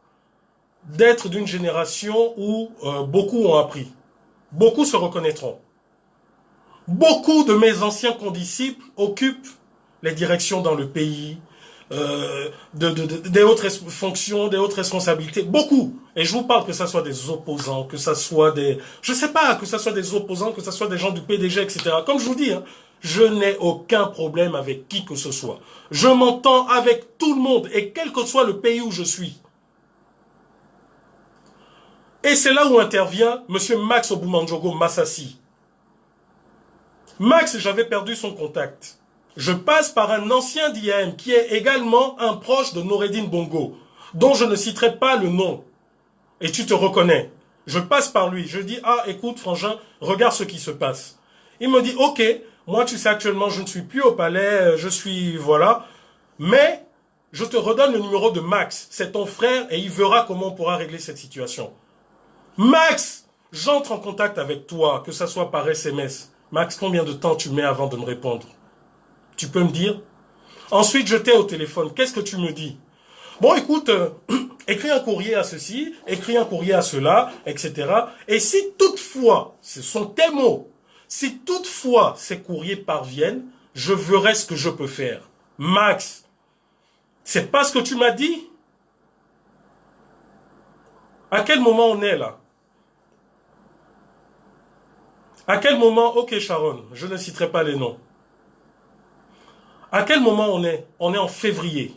d'être d'une génération où beaucoup ont appris. Beaucoup se reconnaîtront. Beaucoup de mes anciens condisciples occupent les directions dans le pays, des hautes fonctions, des hautes responsabilités. Beaucoup. Et je vous parle que ce soit des opposants, que ce soit des... Je sais pas, que ce soit des opposants, que ce soit des gens du PDG, etc. Comme je vous dis, hein, je n'ai aucun problème avec qui que ce soit. Je m'entends avec tout le monde, et quel que soit le pays où je suis. Et c'est là où intervient M. Max Oboumandjogo Massassi. Max, j'avais perdu son contact. Je passe par un ancien d'IAM qui est également un proche de Noureddine Bongo, dont je ne citerai pas le nom. Et tu te reconnais. Je passe par lui. Je dis, ah, écoute, frangin, regarde ce qui se passe. Il me dit, ok, moi, tu sais, actuellement, je ne suis plus au palais, je suis, voilà. Mais, je te redonne le numéro de Max. C'est ton frère et il verra comment on pourra régler cette situation. Max, j'entre en contact avec toi, que ce soit par SMS. Max, combien de temps tu mets avant de me répondre? Tu peux me dire? Ensuite, je t'ai au téléphone. Qu'est-ce que tu me dis? Bon, écoute, écris un courrier à ceci, écris un courrier à cela, etc. Et si toutefois, ce sont tes mots, si toutefois ces courriers parviennent, je verrai ce que je peux faire. Max, c'est pas ce que tu m'as dit? À quel moment on est là? À quel moment, ok Sharon, je ne citerai pas les noms. À quel moment on est? On est en février.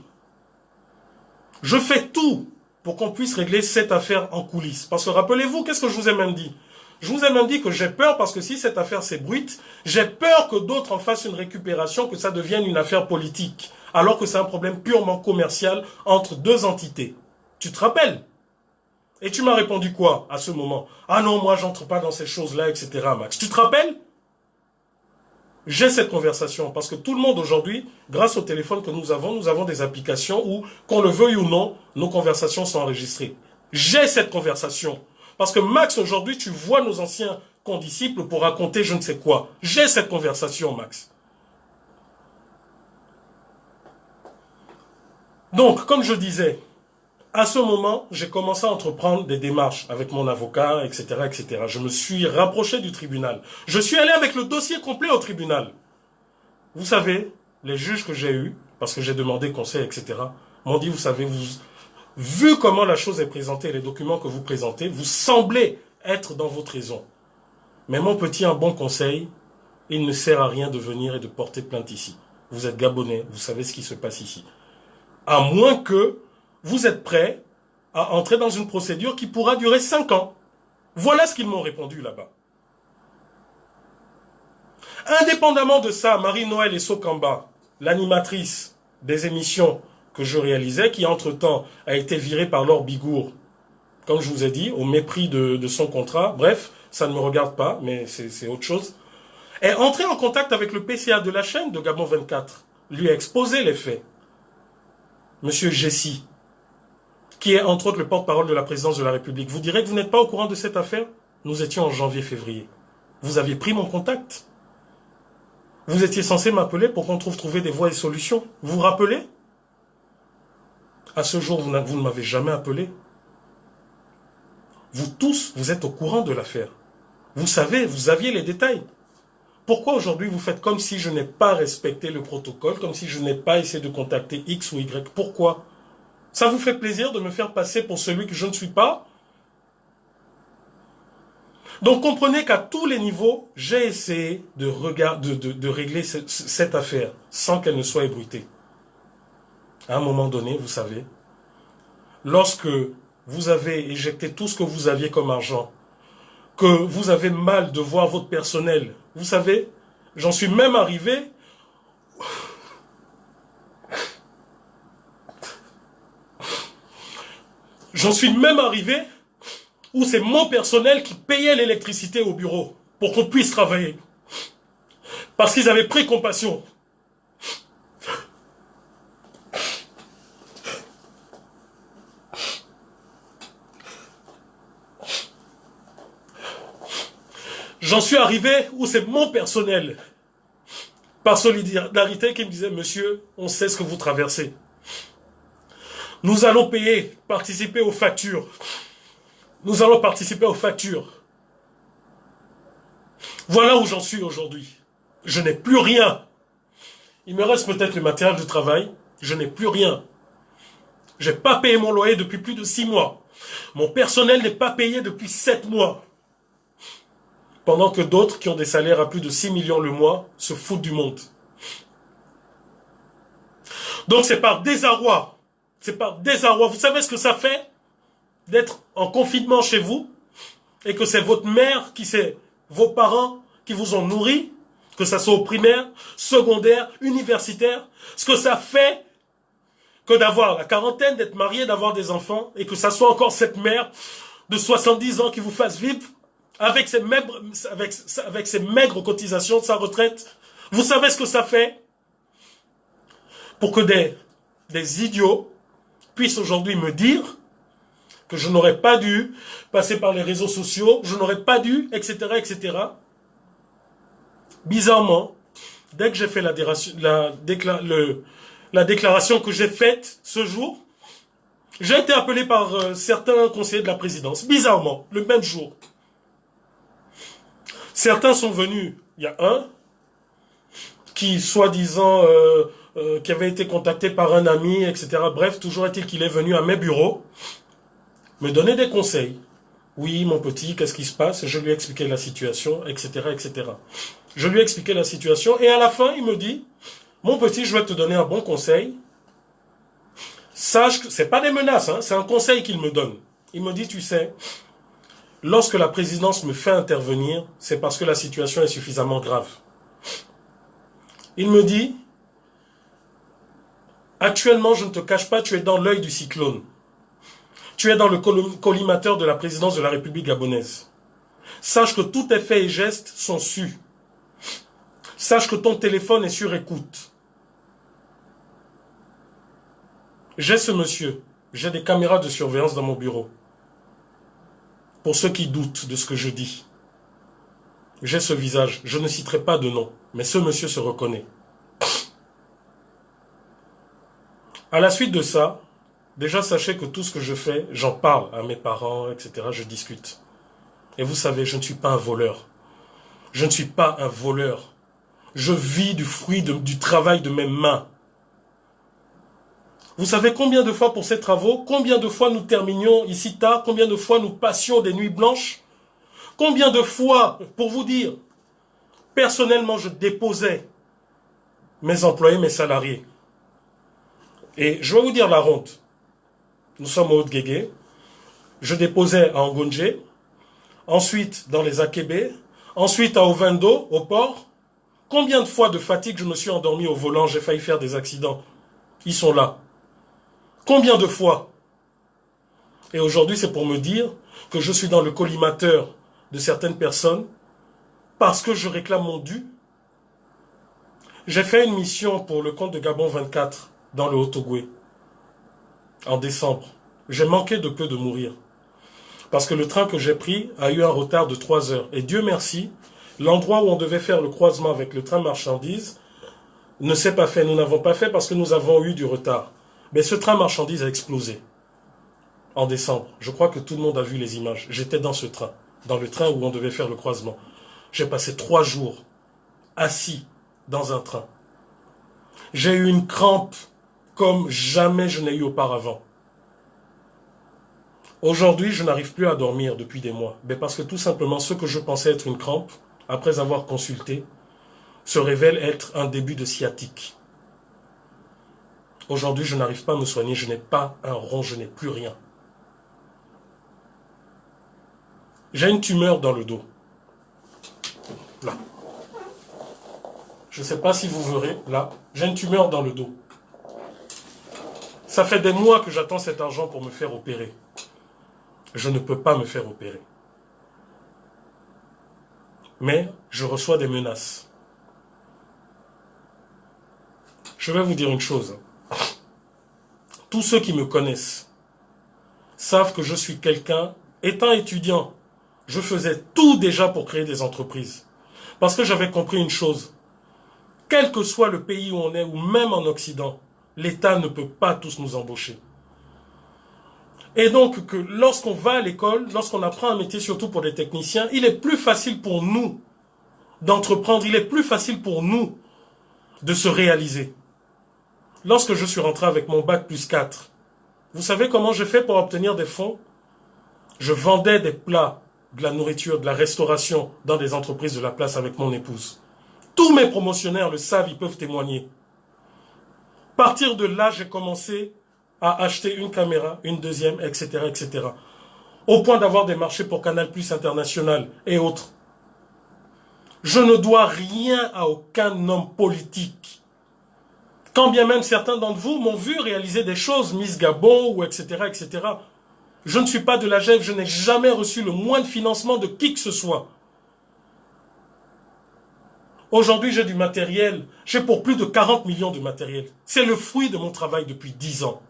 Je fais tout pour qu'on puisse régler cette affaire en coulisses. Parce que rappelez-vous, qu'est-ce que je vous ai même dit? Je vous ai même dit que j'ai peur parce que si cette affaire s'ébruite, j'ai peur que d'autres en fassent une récupération, que ça devienne une affaire politique. Alors que c'est un problème purement commercial entre deux entités. Tu te rappelles? Et tu m'as répondu quoi à ce moment? Ah non, moi j'entre pas dans ces choses-là, etc. Max. Tu te rappelles? J'ai cette conversation parce que tout le monde aujourd'hui, grâce au téléphone que nous avons des applications où, qu'on le veuille ou non, nos conversations sont enregistrées. J'ai cette conversation. Parce que Max, aujourd'hui, tu vois nos anciens condisciples pour raconter je ne sais quoi. J'ai cette conversation, Max. Donc, comme je disais, à ce moment, j'ai commencé à entreprendre des démarches avec mon avocat, etc., etc. Je me suis rapproché du tribunal. Je suis allé avec le dossier complet au tribunal. Vous savez, les juges que j'ai eus, parce que j'ai demandé conseil, etc., m'ont dit, vous savez, vu comment la chose est présentée, les documents que vous présentez, vous semblez être dans votre raison. Mais mon petit, un bon conseil, il ne sert à rien de venir et de porter plainte ici. Vous êtes Gabonais, vous savez ce qui se passe ici. À moins que vous êtes prêt à entrer dans une procédure qui pourra durer 5 ans. Voilà ce qu'ils m'ont répondu là-bas. Indépendamment de ça, Marie-Noël et Sokamba, l'animatrice des émissions que je réalisais, qui entre-temps a été virée par Laure Bigour, comme je vous ai dit, au mépris de son contrat, bref, ça ne me regarde pas, mais c'est autre chose, est entrée en contact avec le PCA de la chaîne de Gabon 24, lui a exposé les faits. Monsieur Jessie, qui est entre autres le porte-parole de la présidence de la République, vous direz que vous n'êtes pas au courant de cette affaire? Nous étions en janvier-février. Vous aviez pris mon contact. Vous étiez censé m'appeler pour qu'on trouver des voies et solutions. Vous vous rappelez? À ce jour, vous ne m'avez jamais appelé. Vous tous, vous êtes au courant de l'affaire. Vous savez, vous aviez les détails. Pourquoi aujourd'hui vous faites comme si je n'ai pas respecté le protocole, comme si je n'ai pas essayé de contacter X ou Y? Pourquoi? Ça vous fait plaisir de me faire passer pour celui que je ne suis pas? Donc comprenez qu'à tous les niveaux, j'ai essayé de régler cette affaire sans qu'elle ne soit ébruitée. À un moment donné, vous savez, lorsque vous avez éjecté tout ce que vous aviez comme argent, que vous avez mal de voir votre personnel, vous savez, j'en suis même arrivé... J'en suis même arrivé où c'est mon personnel qui payait l'électricité au bureau pour qu'on puisse travailler. Parce qu'ils avaient pris compassion. J'en suis arrivé où c'est mon personnel, par solidarité, qui me disait, monsieur, on sait ce que vous traversez. Nous allons payer, participer aux factures. Nous allons participer aux factures. Voilà où j'en suis aujourd'hui. Je n'ai plus rien. Il me reste peut-être le matériel de travail. Je n'ai plus rien. Je n'ai pas payé mon loyer depuis plus de 6 mois. Mon personnel n'est pas payé depuis 7 mois. Pendant que d'autres qui ont des salaires à plus de 6 millions le mois se foutent du monde. Donc c'est par désarroi. C'est par désarroi. Vous savez ce que ça fait d'être en confinement chez vous et que c'est votre mère, c'est vos parents qui vous ont nourri, que ça soit au primaire, secondaire, universitaire, ce que ça fait que d'avoir la quarantaine, d'être marié, d'avoir des enfants, et que ça soit encore cette mère de 70 ans qui vous fasse vivre avec ses maigres cotisations de sa retraite. Vous savez ce que ça fait pour que des idiots puissent aujourd'hui me dire que je n'aurais pas dû passer par les réseaux sociaux, je n'aurais pas dû, etc., etc. Bizarrement, dès que j'ai fait la déclaration que j'ai faite ce jour, j'ai été appelé par certains conseillers de la présidence, bizarrement, le même jour. Certains sont venus, il y a un qui, soi-disant, qui avait été contacté par un ami, etc. Bref, toujours est-il qu'il est venu à mes bureaux me donner des conseils. Oui, mon petit, qu'est-ce qui se passe? Je lui ai expliqué la situation, etc., etc. Je lui ai expliqué la situation et à la fin, il me dit, mon petit, je vais te donner un bon conseil. Sache que c'est pas des menaces, hein, c'est un conseil qu'il me donne. Il me dit, tu sais, lorsque la présidence me fait intervenir, c'est parce que la situation est suffisamment grave. Il me dit, actuellement, je ne te cache pas, tu es dans l'œil du cyclone. Tu es dans le collimateur de la présidence de la République gabonaise. Sache que tous tes faits et gestes sont sus. Sache que ton téléphone est sur écoute. J'ai ce monsieur. J'ai des caméras de surveillance dans mon bureau. Pour ceux qui doutent de ce que je dis. J'ai ce visage. Je ne citerai pas de nom. Mais ce monsieur se reconnaît. À la suite de ça, déjà sachez que tout ce que je fais, j'en parle à mes parents, etc. Je discute. Et vous savez, je ne suis pas un voleur. Je ne suis pas un voleur. Je vis du fruit du travail de mes mains. Vous savez combien de fois pour ces travaux, combien de fois nous terminions ici tard, combien de fois nous passions des nuits blanches, combien de fois, pour vous dire, personnellement je déposais mes employés, mes salariés. Et je vais vous dire la ronde. Nous sommes au Haut-Guégué. Je déposais à Angonje, ensuite dans les Akébé, ensuite à Ovendo, au port. Combien de fois de fatigue je me suis endormi au volant, j'ai failli faire des accidents. Ils sont là. Combien de fois? Et aujourd'hui, c'est pour me dire que je suis dans le collimateur de certaines personnes parce que je réclame mon dû. J'ai fait une mission pour le compte de Gabon 24 dans le Haut-Ogooué en décembre. J'ai manqué de peu de mourir parce que le train que j'ai pris a eu un retard de 3 heures. Et Dieu merci, l'endroit où on devait faire le croisement avec le train marchandises ne s'est pas fait. Nous n'avons pas fait parce que nous avons eu du retard. Mais ce train marchandises a explosé en décembre. Je crois que tout le monde a vu les images. J'étais dans ce train, dans le train où on devait faire le croisement. J'ai passé 3 jours assis dans un train. J'ai eu une crampe comme jamais je n'ai eu auparavant. Aujourd'hui, je n'arrive plus à dormir depuis des mois. Mais parce que tout simplement, ce que je pensais être une crampe, après avoir consulté, se révèle être un début de sciatique. Aujourd'hui, je n'arrive pas à me soigner, je n'ai pas un rond, je n'ai plus rien. J'ai une tumeur dans le dos. Là. Je ne sais pas si vous verrez, là. J'ai une tumeur dans le dos. Ça fait des mois que j'attends cet argent pour me faire opérer. Je ne peux pas me faire opérer. Mais je reçois des menaces. Je vais vous dire une chose. Tous ceux qui me connaissent savent que je suis quelqu'un, étant étudiant, je faisais tout déjà pour créer des entreprises. Parce que j'avais compris une chose. Quel que soit le pays où on est, ou même en Occident, l'État ne peut pas tous nous embaucher. Et donc, que lorsqu'on va à l'école, lorsqu'on apprend un métier, surtout pour les techniciens, il est plus facile pour nous d'entreprendre, il est plus facile pour nous de se réaliser. Lorsque je suis rentré avec mon bac plus 4, vous savez comment j'ai fait pour obtenir des fonds? Je vendais des plats, de la nourriture, de la restauration dans des entreprises de la place avec mon épouse. Tous mes promotionnaires le savent, ils peuvent témoigner. À partir de là, j'ai commencé à acheter une caméra, une deuxième, etc., etc. Au point d'avoir des marchés pour Canal+ International et autres. Je ne dois rien à aucun homme politique. Quand bien même certains d'entre vous m'ont vu réaliser des choses, Miss Gabon ou etc., etc. Je ne suis pas de la GEF, je n'ai jamais reçu le moindre financement de qui que ce soit. Aujourd'hui, j'ai du matériel. J'ai pour plus de 40 millions de matériel. C'est le fruit de mon travail depuis 10 ans.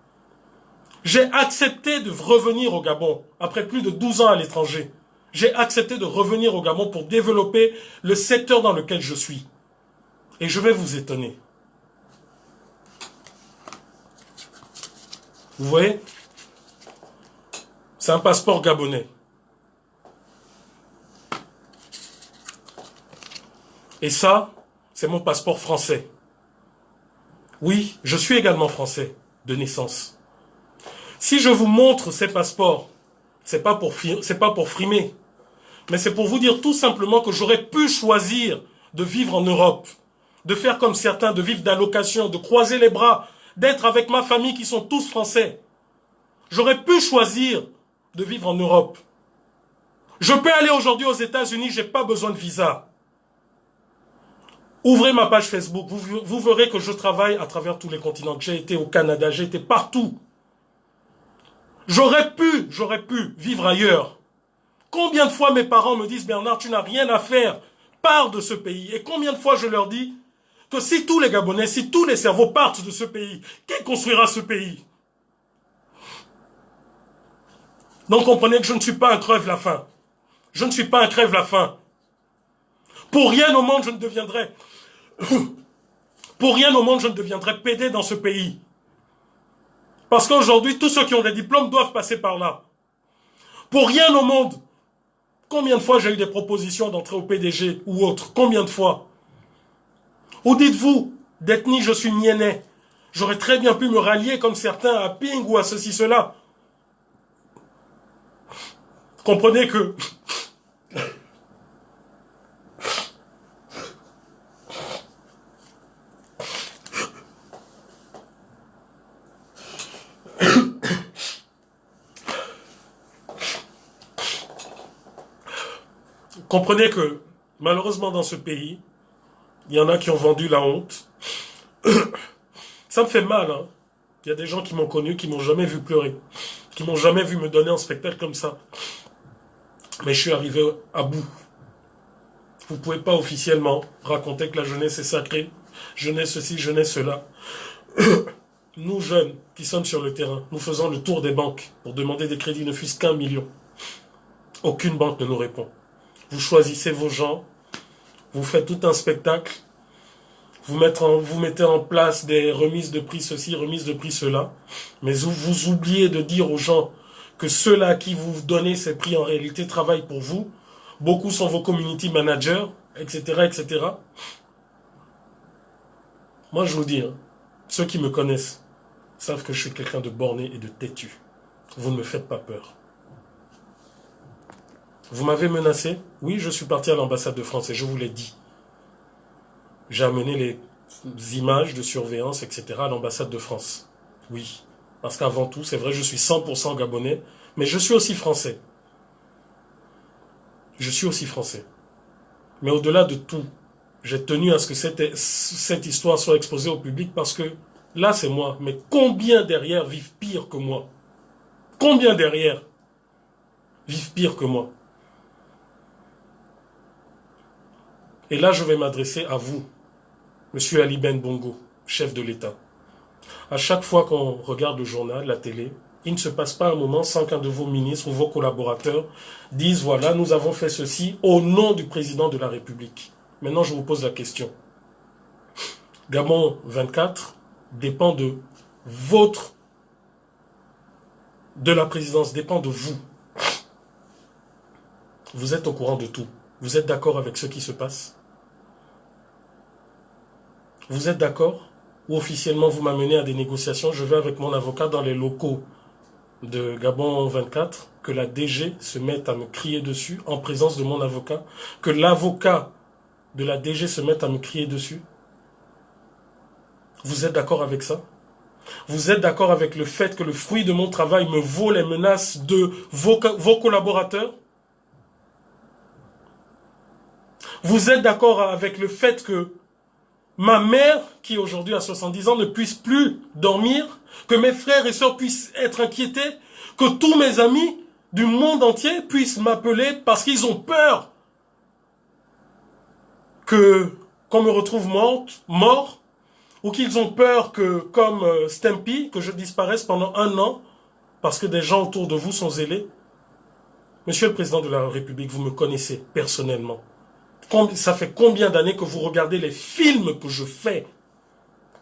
J'ai accepté de revenir au Gabon, après plus de 12 ans à l'étranger. J'ai accepté de revenir au Gabon pour développer le secteur dans lequel je suis. Et je vais vous étonner. Vous voyez? C'est un passeport gabonais. Et ça, c'est mon passeport français. Oui, je suis également français de naissance. Si je vous montre ces passeports, c'est pas pour frimer, mais c'est pour vous dire tout simplement que j'aurais pu choisir de vivre en Europe, de faire comme certains, de vivre d'allocation, de croiser les bras, d'être avec ma famille qui sont tous français. J'aurais pu choisir de vivre en Europe. Je peux aller aujourd'hui aux États-Unis, j'ai pas besoin de visa. Ouvrez ma page Facebook, vous verrez que je travaille à travers tous les continents. J'ai été au Canada, j'ai été partout. J'aurais pu vivre ailleurs. Combien de fois mes parents me disent, Bernard, tu n'as rien à faire, pars de ce pays. Et combien de fois je leur dis que si tous les Gabonais, si tous les cerveaux partent de ce pays, qui construira ce pays? Donc comprenez que je ne suis pas un crève-la-faim. Je ne suis pas un crève-la-faim. Pour rien au monde, je ne deviendrai... Pour rien au monde, je ne deviendrai PD dans ce pays. Parce qu'aujourd'hui, tous ceux qui ont des diplômes doivent passer par là. Pour rien au monde. Combien de fois j'ai eu des propositions d'entrer au PDG ou autre? Combien de fois? Ou dites-vous, d'ethnie, je suis niénais. J'aurais très bien pu me rallier comme certains à Ping ou à ceci, cela. Comprenez que... Comprenez que, malheureusement dans ce pays, il y en a qui ont vendu la honte. Ça me fait mal, hein. Il y a des gens qui m'ont connu, qui m'ont jamais vu pleurer, qui m'ont jamais vu me donner un spectacle comme ça. Mais je suis arrivé à bout. Vous ne pouvez pas officiellement raconter que la jeunesse est sacrée, jeunesse ceci, jeunesse cela. Nous, jeunes, qui sommes sur le terrain, nous faisons le tour des banques pour demander des crédits, ne fût-ce qu'1 million. Aucune banque ne nous répond. Vous choisissez vos gens, vous faites tout un spectacle, vous mettez en place des remises de prix ceci, remises de prix cela, mais vous oubliez de dire aux gens que ceux-là qui vous donnent ces prix en réalité travaillent pour vous. Beaucoup sont vos community managers, etc., etc. Moi, je vous dis, hein, ceux qui me connaissent savent que je suis quelqu'un de borné et de têtu. Vous ne me faites pas peur. Vous m'avez menacé? Oui, je suis parti à l'ambassade de France et je vous l'ai dit. J'ai amené les images de surveillance, etc. à l'ambassade de France. Oui, parce qu'avant tout, c'est vrai, je suis 100% gabonais, mais je suis aussi français. Je suis aussi français. Mais au-delà de tout, j'ai tenu à ce que cette histoire soit exposée au public parce que là, c'est moi. Mais combien derrière vivent pire que moi? Combien derrière vivent pire que moi? Et là, je vais m'adresser à vous, Monsieur Ali Ben Bongo, chef de l'État. À chaque fois qu'on regarde le journal, la télé, il ne se passe pas un moment sans qu'un de vos ministres ou vos collaborateurs disent « Voilà, nous avons fait ceci au nom du président de la République ». Maintenant, je vous pose la question. Gabon 24 dépend de la présidence, dépend de vous. Vous êtes au courant de tout. Vous êtes d'accord avec ce qui se passe? Vous êtes d'accord? Ou officiellement vous m'amenez à des négociations? Je vais avec mon avocat dans les locaux de Gabon 24, que la DG se mette à me crier dessus en présence de mon avocat, que l'avocat de la DG se mette à me crier dessus. Vous êtes d'accord avec ça? Vous êtes d'accord avec le fait que le fruit de mon travail me vaut les menaces de vos collaborateurs? Vous êtes d'accord avec le fait que ma mère, qui aujourd'hui a 70 ans, ne puisse plus dormir, que mes frères et sœurs puissent être inquiétés, que tous mes amis du monde entier puissent m'appeler parce qu'ils ont peur qu'on me retrouve mort, ou qu'ils ont peur que, comme Stampy, que je disparaisse pendant 1 an, parce que des gens autour de vous sont zélés. Monsieur le Président de la République, vous me connaissez personnellement. Ça fait combien d'années que vous regardez les films que je fais?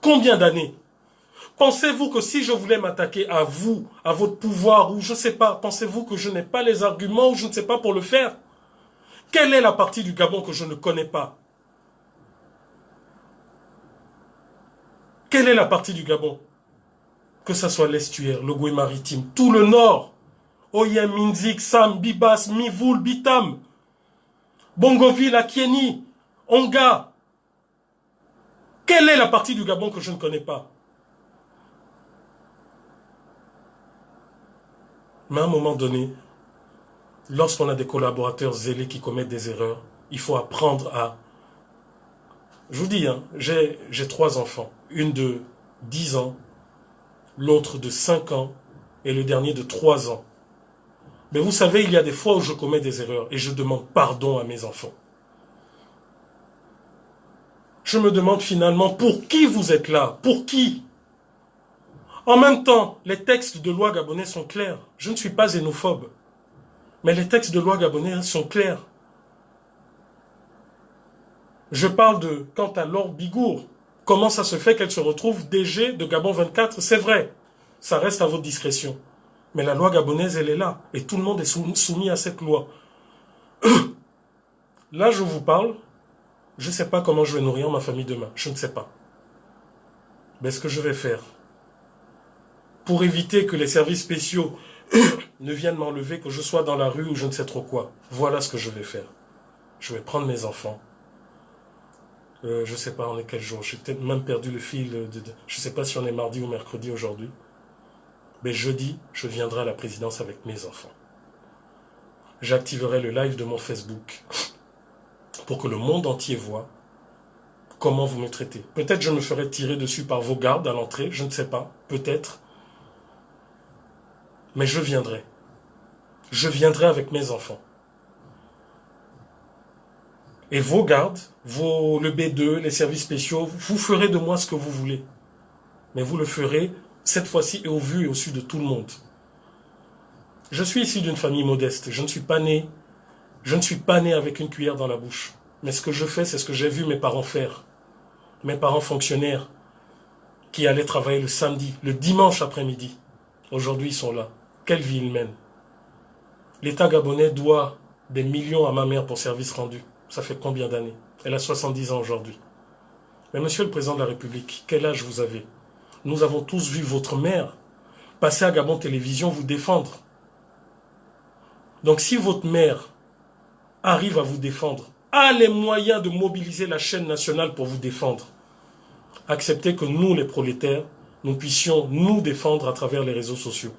Combien d'années? Pensez-vous que si je voulais m'attaquer à vous, à votre pouvoir, ou je ne sais pas, pensez-vous que je n'ai pas les arguments ou je ne sais pas pour le faire? Quelle est la partie du Gabon que je ne connais pas? Quelle est la partie du Gabon? Que ce soit l'estuaire, le Goué maritime, tout le nord. Oyem, Minzik, Sam, Bibas, Mivoul, Bitam, Bongoville, Akieni, Onga. Quelle est la partie du Gabon que je ne connais pas? Mais à un moment donné, lorsqu'on a des collaborateurs zélés qui commettent des erreurs, il faut apprendre à... Je vous dis, hein, j'ai 3 enfants. Une de 10 ans, l'autre de 5 ans et le dernier de 3 ans. Mais vous savez, il y a des fois où je commets des erreurs et je demande pardon à mes enfants. Je me demande finalement pour qui vous êtes là? Pour qui? En même temps, les textes de loi gabonais sont clairs. Je ne suis pas xénophobe. Mais les textes de loi gabonais sont clairs. Je parle de, quant à Laure Bigour, comment ça se fait qu'elle se retrouve DG de Gabon 24? C'est vrai, ça reste à votre discrétion. Mais la loi gabonaise, elle est là. Et tout le monde est soumis à cette loi. Là, je vous parle, je ne sais pas comment je vais nourrir ma famille demain. Je ne sais pas. Mais ce que je vais faire, pour éviter que les services spéciaux ne viennent m'enlever, que je sois dans la rue ou je ne sais trop quoi, voilà ce que je vais faire. Je vais prendre mes enfants. Je ne sais pas on est quel jour. J'ai peut-être même perdu le fil. Je ne sais pas si on est mardi ou mercredi aujourd'hui. Mais jeudi, je viendrai à la présidence avec mes enfants. J'activerai le live de mon Facebook pour que le monde entier voit comment vous me traitez. Peut-être je me ferai tirer dessus par vos gardes à l'entrée, je ne sais pas, peut-être. Mais je viendrai. Je viendrai avec mes enfants. Et vos gardes, le B2, les services spéciaux, vous ferez de moi ce que vous voulez. Mais vous le ferez cette fois-ci et au vu et au su de tout le monde. Je suis issu d'une famille modeste. Je ne suis pas né avec une cuillère dans la bouche. Mais ce que je fais, c'est ce que j'ai vu mes parents faire. Mes parents fonctionnaires qui allaient travailler le samedi, le dimanche après-midi. Aujourd'hui, ils sont là. Quelle vie ils mènent? L'État gabonais doit des millions à ma mère pour service rendu. Ça fait combien d'années? Elle a 70 ans aujourd'hui. Mais monsieur le président de la République, quel âge vous avez? Nous avons tous vu votre mère passer à Gabon Télévision vous défendre. Donc si votre mère arrive à vous défendre, a les moyens de mobiliser la chaîne nationale pour vous défendre, acceptez que nous, les prolétaires, nous puissions nous défendre à travers les réseaux sociaux.